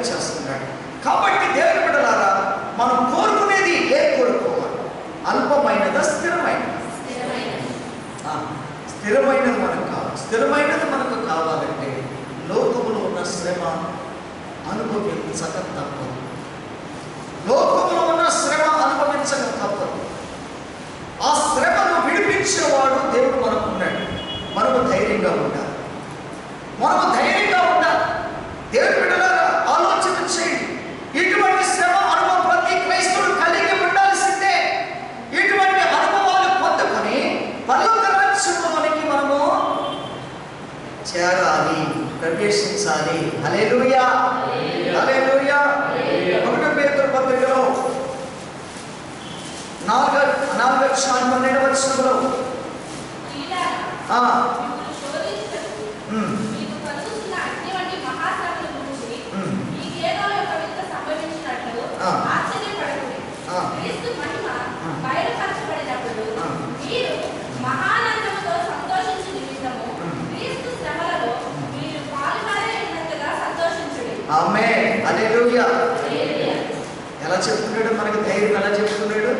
చేస్తున్నాడు. కాబట్టి దేవుని బిడ్డలారా, మనం కోరుకునేది కోరుకోవాలి? అల్పమైనదా, స్థిరమైనది మనకు కావాలి. స్థిరమైనది మనకు కావాలంటే లోకములో ఉన్న శ్రమ అనుభవించక తప్పదు. ఆ శ్రమను విడిపించేవాడు దేవుడు మనకు ఉన్నాడు. మనము ధైర్యంగా ఉండాలి. దేవుని బిడ్డలారా, ఆలోచన చేయండి. ఇటువంటి శ్రమ అనుభవం ప్రతి క్రైస్తవుడు కలిగి ఉండాల్సిందే. ఇటువంటి అనుభవాలు పొందుకొని పరలోక రాజ్యంలోనికి మనము చేరాలి, ప్రవేశించాలి. హల్లెలూయా. 1 పేతురు పత్రికలో 4:12 ఆమేన్. హల్లెలూయా. ఎలా చెప్తున్నాడు? మనకి ధైర్యం ఎలా చెప్తున్నాడు?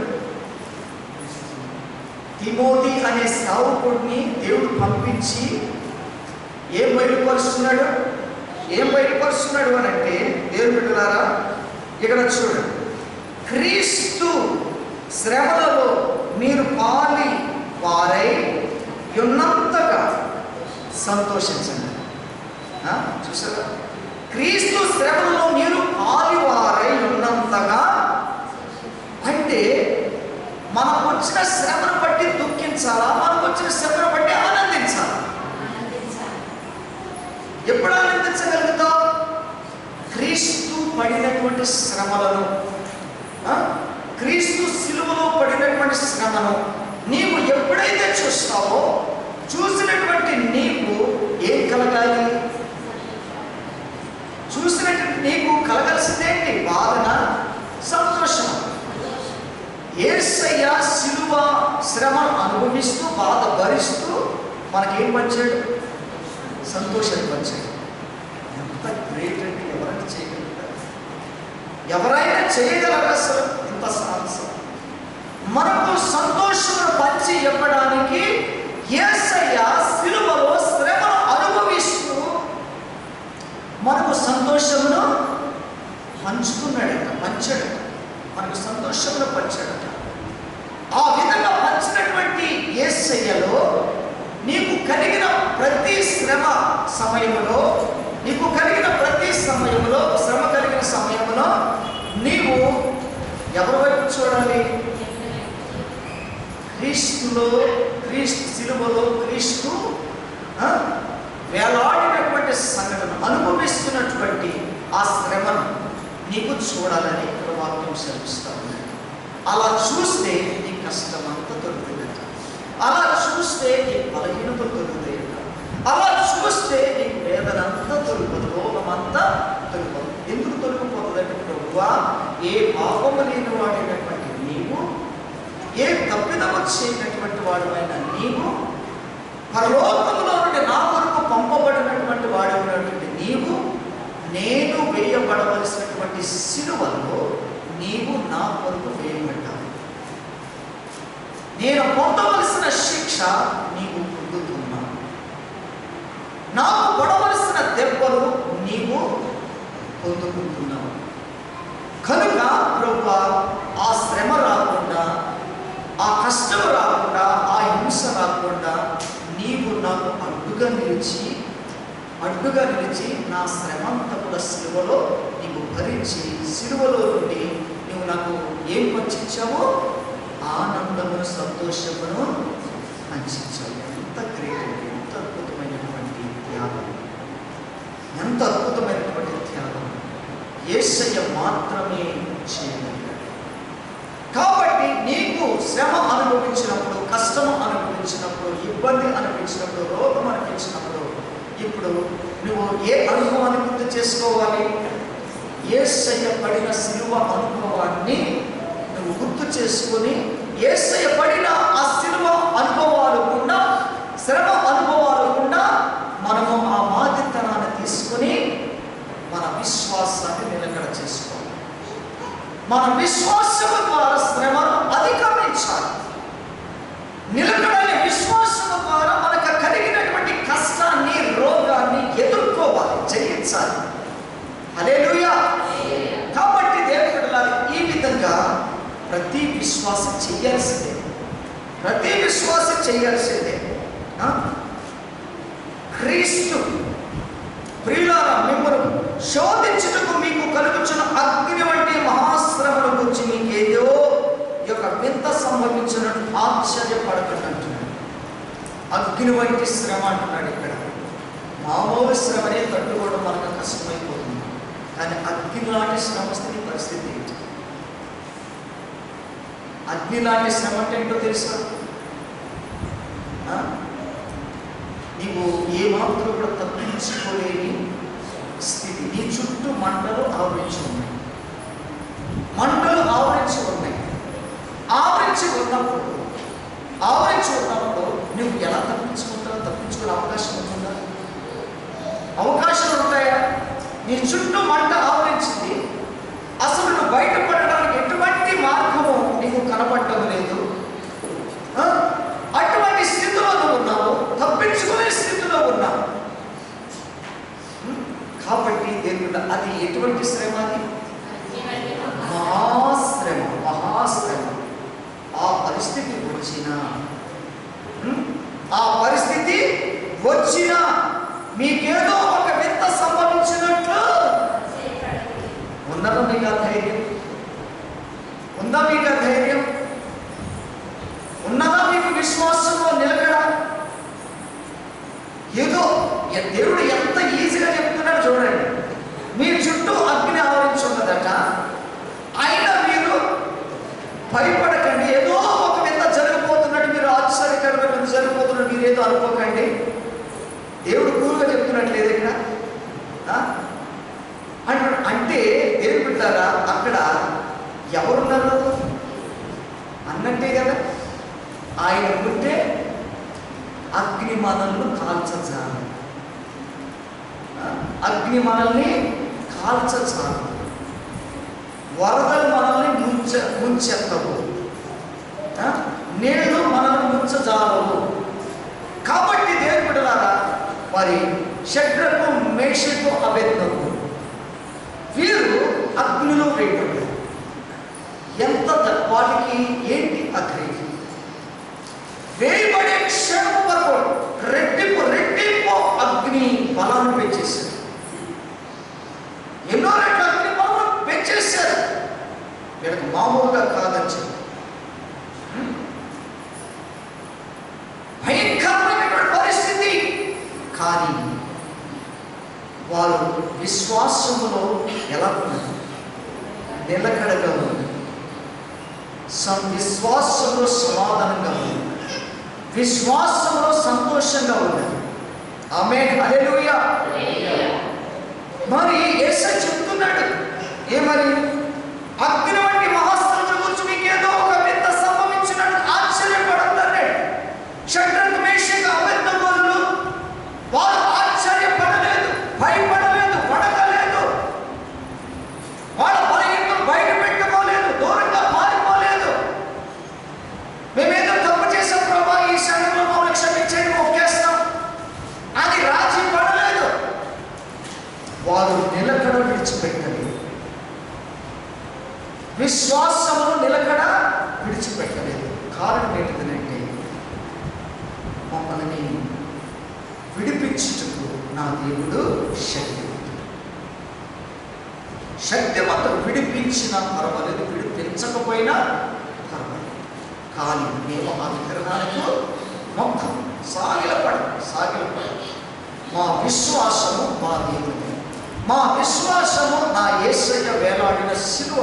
తిమోతి అనే సేవకుడిని దేవుడు పంపించి ఏం బయలుపరుస్తున్నాడు అని అంటే, దేవుని బిడ్డలారా ఇక్కడ చూడండి, క్రీస్తు శ్రమలలో మీరు పాలి వారై ఉన్నంతగా సంతోషించండి. చూసారా? క్రీస్తు శ్రమలో మీరు పాలివారై ఉన్నంతగా అంటే మనకు వచ్చిన శ్రమను బట్టి దుఃఖించాలా, మనకు వచ్చిన శ్రమను బట్టి ఆనందించాలా? ఎప్పుడు ఆనందించగలుగుతాం? క్రీస్తు పడినటువంటి శ్రమలను, క్రీస్తు శిలువలో పడినటువంటి శ్రమను నీవు ఎప్పుడైతే చూస్తావో, చూసినటువంటి నీకు ఏం కలగాలి? చూసినటువంటి నీకు కలగాల్సిందేంటి? బాధన, సంతోషం. యేసయ్య శిలువ శ్రమ అనుభవిస్తూ, బాధ భరిస్తూ మనకేం పంచాడు? సంతోషాన్ని పంచాడు. ఎంత గ్రేట్ అంటే ఎవరైనా చేయగలరా అసలు ఇంత సాహసం? మనకు సంతోషమును పంచి ఇవ్వడానికి యేసయ్య శిలువలో శ్రమను అనుభవిస్తూ మనకు సంతోషమును పంచాడట, మనకు సంతోషంలో పంచాడట. ఆ విధంగా పంచినటువంటి యేసయ్యలో నీకు కలిగిన ప్రతి శ్రమ సమయంలో, శ్రమ కలిగిన సమయంలో నీవు ఎవరి వైపు చూడాలి? సిలువలో క్రీస్తు వేలాడినటువంటి సంఘటన, అనుభవిస్తున్నటువంటి ఆ శ్రమను నీకు చూడాలని ఇక్కడ వాక్యం సెలవిస్తా ఉంది. అలా చూస్తే నీ కష్టం అంతా దొరుకుతుందట, అలా చూస్తే నీ బలహీనతలు దొరుకుతాయట, అలా చూస్తే నీ వేదన అంతా దొరుకుతుంది, రోగమంతా దొరుకుతుంది. ఎందుకు దొరికిపోతుందంటే ప్రభువా, ఏ పాపము లేని వాడైనటువంటి నీవు, ఏ తప్పిదము చేయనటువంటి వాడువైన నీవు, పరలోకములో నుండి నా కొరకు పంపబడినటువంటి వాడైనటువంటి నీవు, నేను వేయబడవలసినటువంటి సిలువలో నీవు నా కొరకు వేయబడ్డావు. నేను పొందవలసిన శిక్ష నీవు పొందుతున్నావు, నాకు పడవలసిన దెబ్బలు నీవు పొందుకుంటున్నావు. కనుక ప్రభువా, ఆ శ్రమ రాకుండా, ఆ కష్టం రాకుండా, ఆ హింస రాకుండా నీవు నాకు అడ్డుగా నిలిచి నా శ్రమ అంతా కూడా సిలువలో నీవు భరించి, సిలువలో నుండి నువ్వు నాకు ఏం పంచించావో? ఆనందమును, సంతోషమును పంచించావు. ఎంత గ్రేట్, ఎంత అద్భుతమైనటువంటి త్యాగం, ఎంత అద్భుతమైనటువంటి త్యాగం యేసయ్య మాత్రమే చేయగలిగాడు. కాబట్టి నీకు శ్రమ అనుభవించినప్పుడు, కష్టము అనుభవించినప్పుడు, ఇబ్బంది అనిపించినప్పుడు, రోగం అనిపించినప్పుడు, ఇప్పుడు నువ్వు ఏ అనుభవాన్ని గుర్తు చేసుకోవాలి? యేసయ్య పడిన సిలువ అనుభవాన్ని నువ్వు గుర్తు చేసుకొని, యేసయ్య పడిన ఆ సిలువ అనుభవాలు గుండా, శ్రమ అనుభవాలు గుండా మనము ఆ బాధ్యతనాన్ని తీసుకొని మన విశ్వాసాన్ని నిలకడ చేసుకోవాలి. మన విశ్వాసము ద్వారా శ్రమను అధిగమించాలి. నిలకడని విశ్వాసము ద్వారా మనకు కలిగినటువంటి కష్టాన్ని, రోగాన్ని ఎదుర్కోవాలి, జయించాలి. హల్లెలూయా. కాబట్టి దేవుని బిడ్డలారా, ఈ విధంగా ప్రతి విశ్వాసం చేయాల్సిందే. క్రీస్తు ప్రియులారా, మిమ్మల్ని శోధించుటకు మీకు కలుగుచున్న అగ్ని వంటి మహాశ్రమల గురించి మీకు ఏదో యొక్క వింత సంభవించినట్టు ఆశ్చర్యపడకండి అంటున్నాడు. అగ్ని వంటి శ్రమ అంటున్నాడు ఇక్కడ. మామూలు శ్రమనే తట్టుకోవడం మనకు కష్టమైపోతుంది, కానీ అగ్ని లాంటి శ్రమ వస్తే నీ పరిస్థితి ఏంటి? అగ్ని లాంటి శ్రమ అంటే ఏంటో తెలుసా? నీవు ఏమాత్రం కూడా తప్పించుకోలేని స్థితి. నీ చుట్టూ మంటలు ఆవరించి ఉన్నాయి. ఆవరించి ఉన్నప్పుడు నువ్వు ఎలా తప్పించుకుంటావు? తప్పించుకునే అవకాశం ఉంటుందా? అవకాశాలు ఉంటాయా? నీ చుట్టూ మంట ఆవరించింది, అసలు నువ్వు బయటపడడానికి ఎటువంటి మార్గము నీకు కనపడటం లేదు. అటువంటి స్థితిలో నువ్వు ఉన్నావు, తప్పించుకునే స్థితిలో ఉన్నావు. కాబట్టి దేవుడు, అది ఎటువంటి శ్రమ? అది మహాశ్రమ. ఆ పరిస్థితి వచ్చినా మీకేదో ఒక వింత సంభవించినట్లు ఉన్నదా? మీకు ఆ ధైర్యం ఉందా? మీకు ఆ ధైర్యం ఉన్నదా? మీకు విశ్వాసంలో నిలకడ? ఏదో దేవుడు ఎంత ఈజీగా చెప్తున్నాడు చూడండి. మీ చుట్టూ అగ్ని ఆవరించి ఉన్నదట, అయినా మీరు భయపడకండి. ఏదో ఒక వింత జరిగిపోతున్నట్టు, మీరు ఆశ్చర్యకరమైన జరిగిపోతున్నట్టు మీరు ఏదో అనుకోకండి. దేవుడు కూరుగా చెప్తున్నట్లేదు ఇక్కడ. అంటే దేవుడు బిడ్డారా, అక్కడ ఎవరున్నారు అన్నట్టే కదా. ఆయన ఉంటే అగ్ని మనల్ని కాల్చజాలి, అగ్ని మనల్ని కాల్చజాలి, వరదలు మనల్ని ముంచెత్తవు, నీళ్లు మనల్ని ముంచజాలవు. కాబట్టి దేవుని బిడ్డలారా, మరి షడ్రకు, మేషకు, అబేద్నెగో వీరు అగ్ని వాటికి ఏంటి అగ్ని? వేయబడే క్షణం వరకు రెట్టింపు అగ్ని బలాన్ని పెంచేశారు. ఎన్నో రెట్ల అగ్ని బలం పెంచేశారు. వీళ్ళకి మామూలుగా కాదని చెప్పి భయంకరమైనటువంటి పరిస్థితి. కానీ వారు విశ్వాసములో ఎలా ఉన్నారు? నిలకడగా ఉన్నారు. విశ్వాసంలో సమాధానంగా ఉన్నారు. విశ్వాసంలో సంతోషంగా ఉన్నారు. ఆమేన్, హల్లెలూయా. మరి యేసు చెప్తున్నాడు ఏమని? అగ్ని వంటి మహాశ్రమల గురించి మీకు ఏదో ఒక వింత సంభవించినట్టు ఆశ్చర్యపడతారు. షడ్రక్ మేషక్ అబేద్నెగోలు వారు ఆశ్చర్యపడలేదు, భయపడలేదు, వణకలేదు. వాళ్ళ బలహీనతను బయట పెట్టుకోలేదు, దూరంగా పారిపోలేదు. మేమేదో తప్పు చేసాం ప్రభా, ఈ సమయంలో మమ్మల్ని క్షమించండి, ఒప్పేస్తాం అని రాజీ పడలేదు. వారు నిలకడ విడిచిపెట్టలేదు. విశ్వాసమును నిలకడ విడిచిపెట్టలేదు. కారణం ఏంటిదంటే మమ్మల్ని విడిపించుటకు నా దేవుడు శక్తిమంతుడు. విడిపించినా పర్వాలేదు, విడిపించకపోయినా పర్వాలేదు, కానీ మేము ఆ విగ్రహానికి మొత్తం సాగిలపడ మా విశ్వాసము మా దేవుడు, మా విశ్వాసము నా యేసయ్య వేలాడిన శిలువ,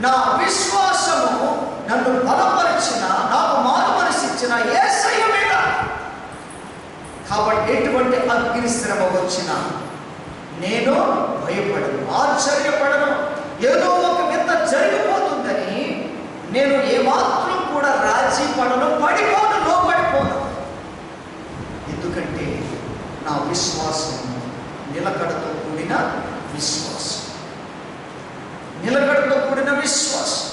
నా విశ్వాసము నన్ను బలపరిచిన, నాకు మారు మనసిచ్చిన యేసయ్య మీద. కాబట్టి ఎటువంటి అగ్ని శ్రమ వచ్చినా నేను భయపడను, ఆశ్చర్యపడను. ఏదో ఒక వింత జరిగిపోతుందని నేను ఏమాత్రం కూడా రాజీ పడను, పడిపోను, లోపడిపోను. ఎందుకంటే నా విశ్వాసం నిలకడతో కూడిన విశ్వాసం, నిలకడతో కూడిన విశ్వాసం.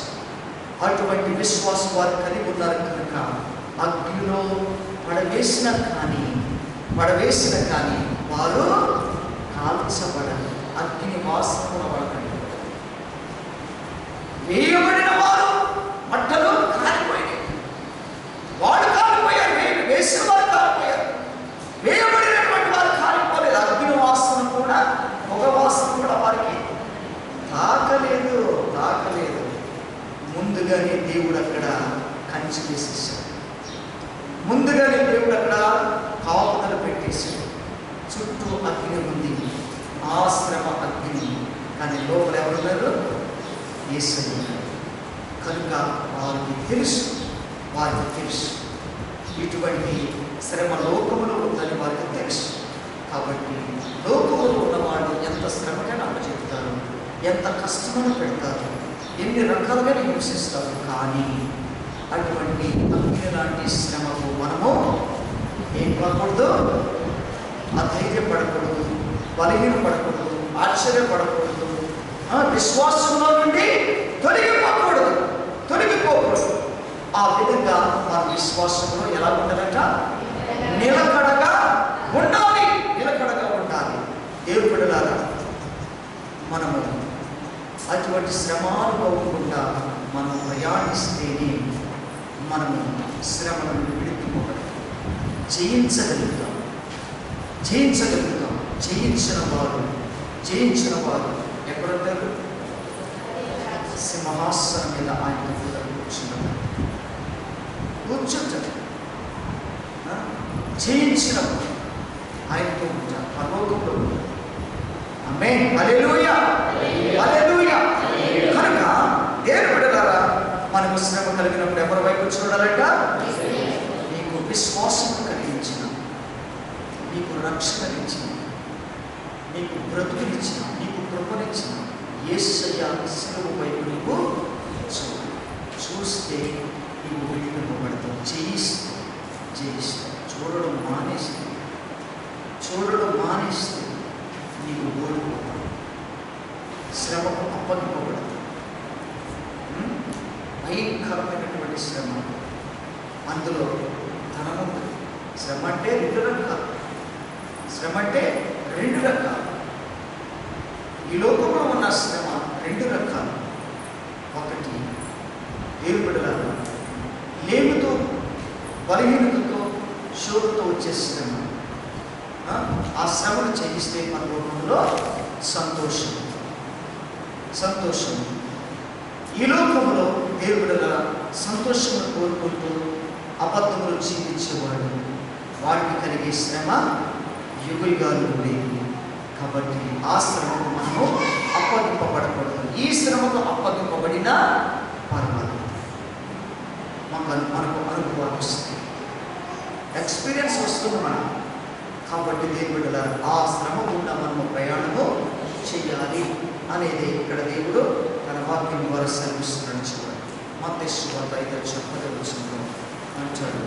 అటువంటి విశ్వాసం వారు కలిగి ఉన్నారు కనుక అగ్నిలో పడవేసిన కానీ వారు కాల్చబడరు, అగ్ని వాసన పడకండి. వేయబడిన వారు మంటలు కాలిపోయాయి, వాడు కాలిపోయారు, వేసిన వారు కాలిపోయారు. వేయబడినటువంటి వారు కాలిపోలేదు. అగ్ని వాసన కూడా, పొగ వాసన కూడా వారికి తాకలేదు. ముందుగానే దేవుడు అక్కడ కంచి వేసేసాడు. ముందుగానే దేవుడు అక్కడ కాపుదలు పెట్టేశాడు. చుట్టూ అగ్ని ఉంది, ఆశ్రమ అగ్ని. కానీ లోపల ఎవరున్నారు? యేసయ్య. కనుక వారికి తెలుసు ఇటువంటి శ్రమ లోకములో ఉందని వారికి తెలుసు. కాబట్టి లోకములో ఉన్నవాడు ఎంత శ్రమకైనా అప్పచెప్తారు, ఎంత కష్టమైన పెడతారు, ఎన్ని రకాలుగా హింసిస్తారు. కానీ అటువంటి అగ్ని లాంటి శ్రమకు మనము ఏం కాకూడదు, అధైర్యపడకూడదు, బలహీనపడకూడదు, ఆశ్చర్యపడకూడదు, విశ్వాసంలో నుండి తొలగిపోకూడదు. ఆ విధంగా మన విశ్వాసంలో ఎలా ఉండాలంట? నిలకడగా ఉండాలి. దేవుడి బిడ్డలారా, మనము అటువంటి శ్రమానుభవకుండా మనం ప్రయాణిస్తేనే మనము శ్రమలను విడిపింపబడతాం, జయించగలుగుతాం. జయించిన వారు ఎక్కడుంటారు? సింహాసనం మీద ఆయన కూర్చుంటారు. జయించిన ఆయనతో ఉంటారు, పరలోకంలో ఉంటారు. ఆమేన్, హల్లెలూయా. కనుక దేవుని బిడ్డలారా, మనకు శ్రమ కలిగినప్పుడు ఎవరి వైపు చూడాలంట? నీకు విశ్వాసం కలిగించిన, నీకు రక్షణనిచ్చిన, నీకు బ్రతుకునిచ్చిన, నీకు కృపనిచ్చిన యేసయ్య శిలువ వైపు నీకు చూస్తే నీవు విడిపింపబడతావు. జయిస్తావు. చూడడం మానేస్తే నీకు ఓడిపోతావు, శ్రమకు అప్పగిపోబడతావు. భయంకరమైనటువంటి శ్రమ, అందులో ధనం ఉంది. శ్రమ అంటే రెండు రకాలు. ఈ లోకంలో ఉన్న శ్రమ రెండు రకాలు. ఒకటి దేవుడులారా లేమితో, బలహీనతతో, శోధతో వచ్చే శ్రమ, ఆ శ్రమను చేయిస్తే పరలోకంలో సంతోషం. ఈ లోకంలో దేవుడులారా సంతోషమును కోరుకుంటూ అబద్ధములు జీవించేవాడు, వారికి కలిగే శ్రమ యుగయుగాలు ఉండేది. కాబట్టి ఆ శ్రమకు మనము అప్పగింపబడకూడదు. ఈ శ్రమకు అప్పగింపబడిన పర్వాలేదు, మనకు అనుభవాలు వస్తాయి, ఎక్స్పీరియన్స్ వస్తుంది మనకు. కాబట్టి దేవుడు ఆ శ్రమ గుండా మనము ప్రయాణము చెయ్యాలి అనేది ఇక్కడ దేవుడు తన వాక్యం ద్వారా సెలవిస్తున్నాడు. చూడండి, మత్తయి సువార్త 5:10 అంటాడు.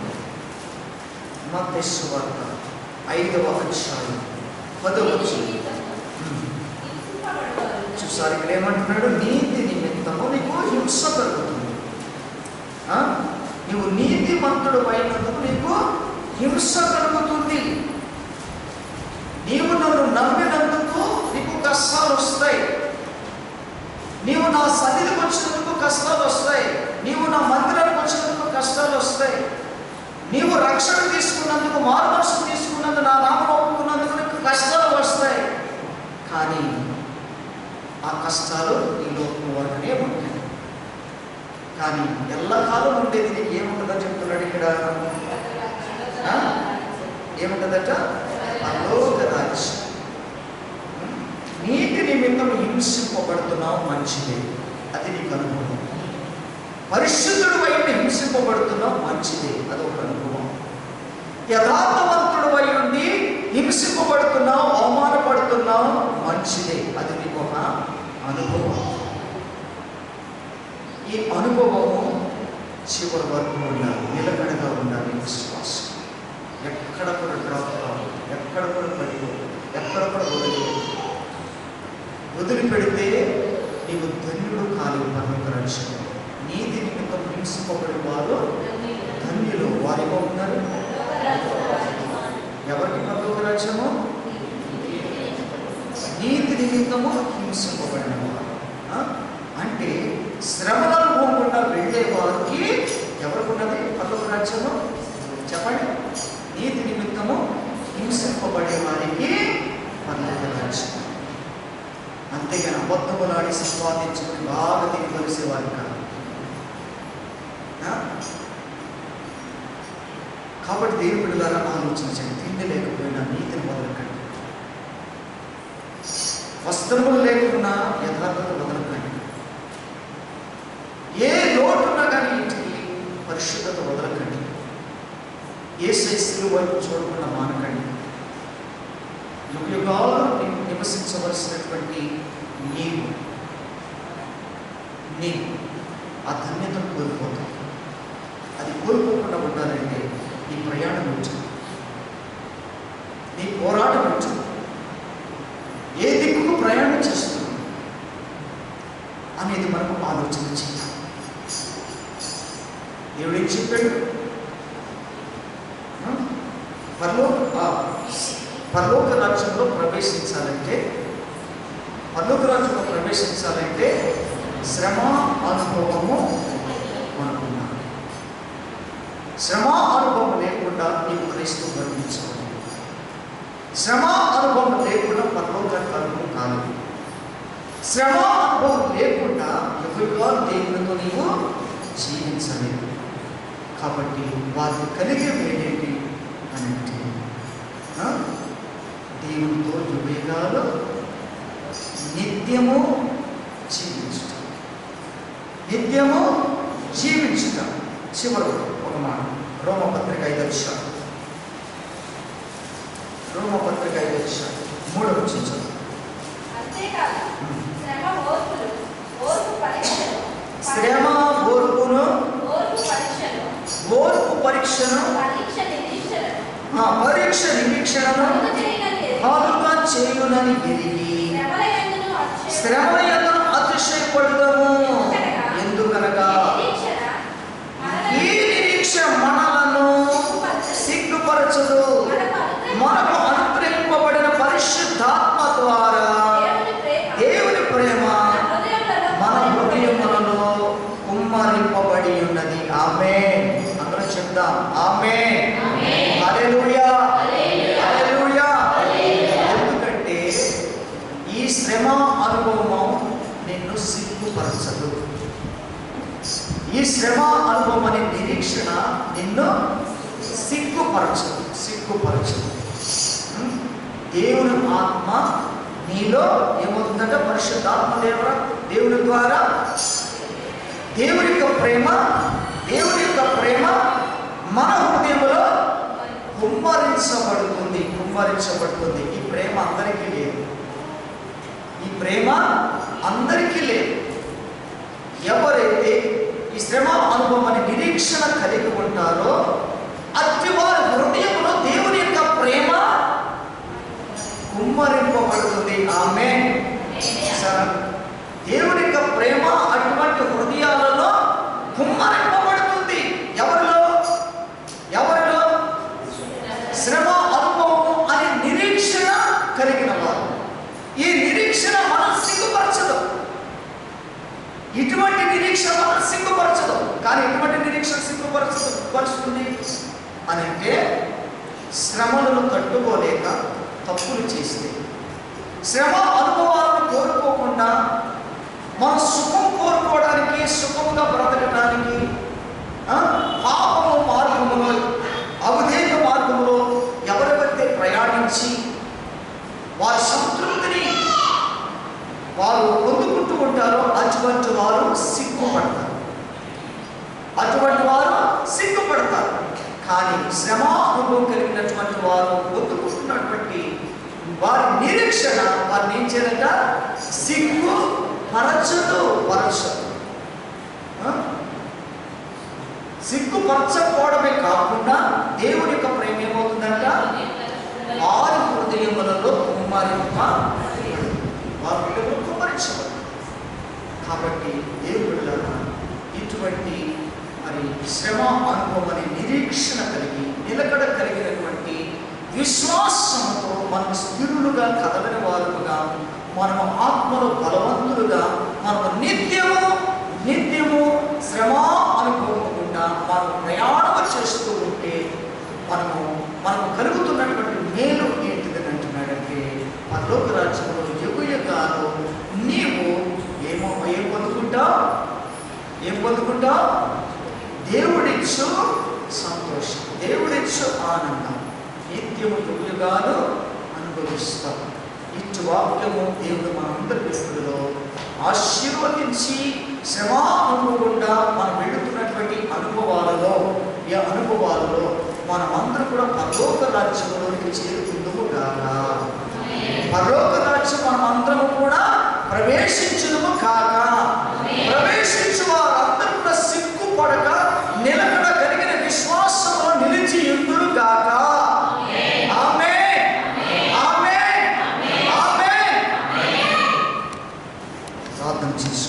మత్తయి సువార్త 5వ అధ్యాయం 10వ వచనం చూసారు. ఇక్కడ ఏమంటున్నాడు? నీతి నిమిత్తము నీకు హింస కలుగుతుంది. నీవు నీతిమంతుడు అయినందుకు నీకు హింస కలుగుతుంది. నీవు నన్ను నమ్మినందుకు నీకు కష్టాలు వస్తాయి. నీవు నా సన్నిధికి వచ్చినందుకు కష్టాలు వస్తాయి. నీవు నా మందిరానికి వచ్చినందుకు కష్టాలు వస్తాయి. నీవు రక్షణ తీసుకున్నందుకు, మారుమనసు తీసుకున్నందుకు, నా నామం ఒప్పుకున్నందుకు నీకు కష్టాలు వస్తాయి. కానీ ఆ కష్టాలు ఈ లోకం వరకునే ఉంటాయి. కానీ ఎల్లకాలం ఉండేది నీకు ఏముంటుందని చెప్తున్నాడు ఇక్కడ. ఏముంటుందట? పరలోక రాజ్యం. నీతి నిమిత్తం హింసింపబడుతున్నావు, మంచిదే, అది నీకు అనుభవం. పరిశుద్ధుడు అయి హింసింపబడుతున్నావు, మంచిదే, అదొక అనుభవం. యథార్థవంతుడు అయి ఉండి హింసింపబడుతున్నావు, అవమానపడుతున్నావు, మంచిదే, అది నీకు ఒక అనుభవం. ఈ అనుభవము చివరి వరకు ఉండాలి, నిలకడగా ఉండాలి. విశ్వాసం ఎక్కడ కూడా డ్రాప్ కావాలి, ఎక్కడ కూడా పడిపోదు, ఎక్కడ కూడా వదిలిపెడితే నీవు ధన్యుడు కాలేవు పరలోక రాజ్యంలో. నీతి నిమిత్తం హింసింపబడిన వారు ధన్యులు. వారిగా ఉన్నారు. ఎవరికి పరలోక రాజ్యము? నీతి నిమిత్తము హింసింపబడిన వారు. అంటే శ్రమల అనుభవం గుండా వెళ్ళే వారికి ఎవరికి ఉన్నది పరలోక రాజ్యము? చెప్పండి. నీతి నిమిత్తము హింసింపబడే వారికి పరలోక రాజ్యం. అంతేగాని అబద్ధములాడి సంపాదించుకుని బాగా తిరిగిసేవారు కాదు. కాబట్టి దేవుడి ద్వారా ఆలోచించండి. తిండి లేకపోయినా నీతిని వదలకండి, వస్త్రములు లేకున్నా యథార్థత వదలకండి, ఏ లోటున్నా కానీ ఇంటికి పరిశుద్ధత వదలకండి, యేసు శిలువ వైపు చూడకుండా మానకండి. యుగాలు నివసించవలసినటువంటి నీవు ఆ ధన్యతను కోల్పోతావు. అది కోల్పోకుండా ఉండాలంటే నీ ప్రయాణం ఉంటుంది, నీ పోరాటం ఉంటుంది. ఏ దిక్కుకు ప్రయాణం చేస్తున్నావు అనేది మనకు ఆలోచన చేయాలి. దేవుడు ఏం చెప్పాడు? పరలోక రాజ్యంలో ప్రవేశించాలంటే శ్రమ అనుభవము అనుకున్నాను. శ్రమ అనుభవం లేకుండా నీవు క్రీస్తు బంధించుకోవాలి. శ్రమ అనుభవం లేకుండా పరలోకానికి అనుభవం కాలేదు. శ్రమ అనుభవం లేకుండా యుగాలు దేవునితో నీవు జీవించలేదు. కాబట్టి వారికి కలిగే ఏంటి అని అంటే దేవునితో యుగాలు నిత్యము జీవించుట. చివరి ఒక మాట, రోమపత్రిక 5:3 3 శ్రమ ఓర్పును ఓర్పు పరీక్షను పరీక్ష నిరీక్షణను పాలుగా చేయునని ఎరిగి శ్రమయందును అతిశయపడుదము. ఎందుకనగా ఈ నిరీక్ష మనలను సిగ్గుపరచదు, మనకు అనుగ్రహింపబడిన పరిశుద్ధాత్మ ద్వారా దేవుని ప్రేమ మన హృదయములలో కుమ్మరింపబడి అనుభవము నిన్ను సిగ్గుపరచదు. ఈ శ్రమ అనుభవం అనే నిరీక్షణ నిన్ను సిగ్గుపరచదు. దేవుని ఆత్మ నీలో ఏమవుతుందంటే పరిశుద్ధాత్మ దేవుని ద్వారా దేవుని యొక్క ప్రేమ మన హృదయంలో కుమ్మరించబడుతుంది. ఈ ప్రేమ అందరికీ లేదు. ఎవరైతే ఈ శ్రమ అనుభవం అనే నిరీక్షణ కలిగి ఉంటారో అట్టి వారి హృదయంలో దేవుని యొక్క ప్రేమ కుమ్మరింపబడుతుంది. ఆమేన్. దేవుని యొక్క ప్రేమ అటువంటి హృదయాలలో కుమ్మరింపబడుతుంది. ఎవరిలో శ్రమ అనుభవం అనే నిరీక్షణ కలిగిన వారు. ఈ నిరీక్షణ మనం సిగ్గుపరచదు. ఇటువంటి నిరీక్షణ మనం సిగ్గుపరచదు. కానీ ఎటువంటి నిరీక్షణ సిగ్గుపరుస్తుంది అని అంటే శ్రమలను తట్టుకోలేక తప్పులు చేస్తే, శ్రమ అనుభవాలను కోరుకోకుండా మన సుఖం కోరుకోవడానికి, సుఖంగా బ్రతకడానికి పాపము మార్గములో, అవిధేయ మార్గంలో ఎవరెవరైతే ప్రయాణించి వారి సంతృప్తిని వారు పొందుకుంటూ ఉంటారో అటువంటి వారు సిగ్గుపడతారు. కానీ శ్రమ అనుభవం కలిగినటువంటి వారు పొందుకుంటున్నటువంటి వారి నిరీక్షణ వారిని ఏం చేయాలంట? సిగ్గుపరచకపోవడమే కాకుండా దేవుని యొక్క ప్రేమ ఏమవుతుందంట? వారి హృదయములలో కుమ్మరించబడు. కాబట్టి దేవుళ్ళ ఇటువంటి మరి శ్రమ అనుభవం అనే నిరీక్షణ కలిగి నిలకడ కలిగినటువంటి విశ్వాసంతో మనం స్థిరులుగా కదలని వారుగా, మనము ఆత్మలో బలవంతులుగా, మనము నిత్యము శ్రమ అనుభవం గుండా మనం ప్రయాణం చేస్తూ ఉంటే మనము కలుగుతున్నటువంటి మేలు ఏంటిదని అంటున్నాడంటే, పరలోక రాజ్యంలో యుగయుగాలు నీవు ఏం పొందుకుంటావు? దేవుడిచ్చు సంతోషం, దేవుడిచ్చు ఆనందం, నిత్యము యుగయుగాలు అనుభవిస్తాం. ఇటు వాక్యము దేవుడు మనందరి విషయంలో ఆశీర్వదించి శ్రమ అనుభవంగా మనం వెళుతున్నటువంటి అనుభవాలలో మనమందరూ కూడా పరలోక రాజ్యంలోనికి చేరుకుందుము కాక. పరలోక రాజ్యం మనమందరము కూడా ప్రవేశించుదుము కాక. ప్రవేశించు వారందరూ కూడా సిగ్గుపడక నిలకడ కలిగిన విశ్వాసంలో నిలిచి ఉందురు కాక. ఆమేన్. ఆమేన్. ఆమేన్. ప్రార్థన చేసుకో.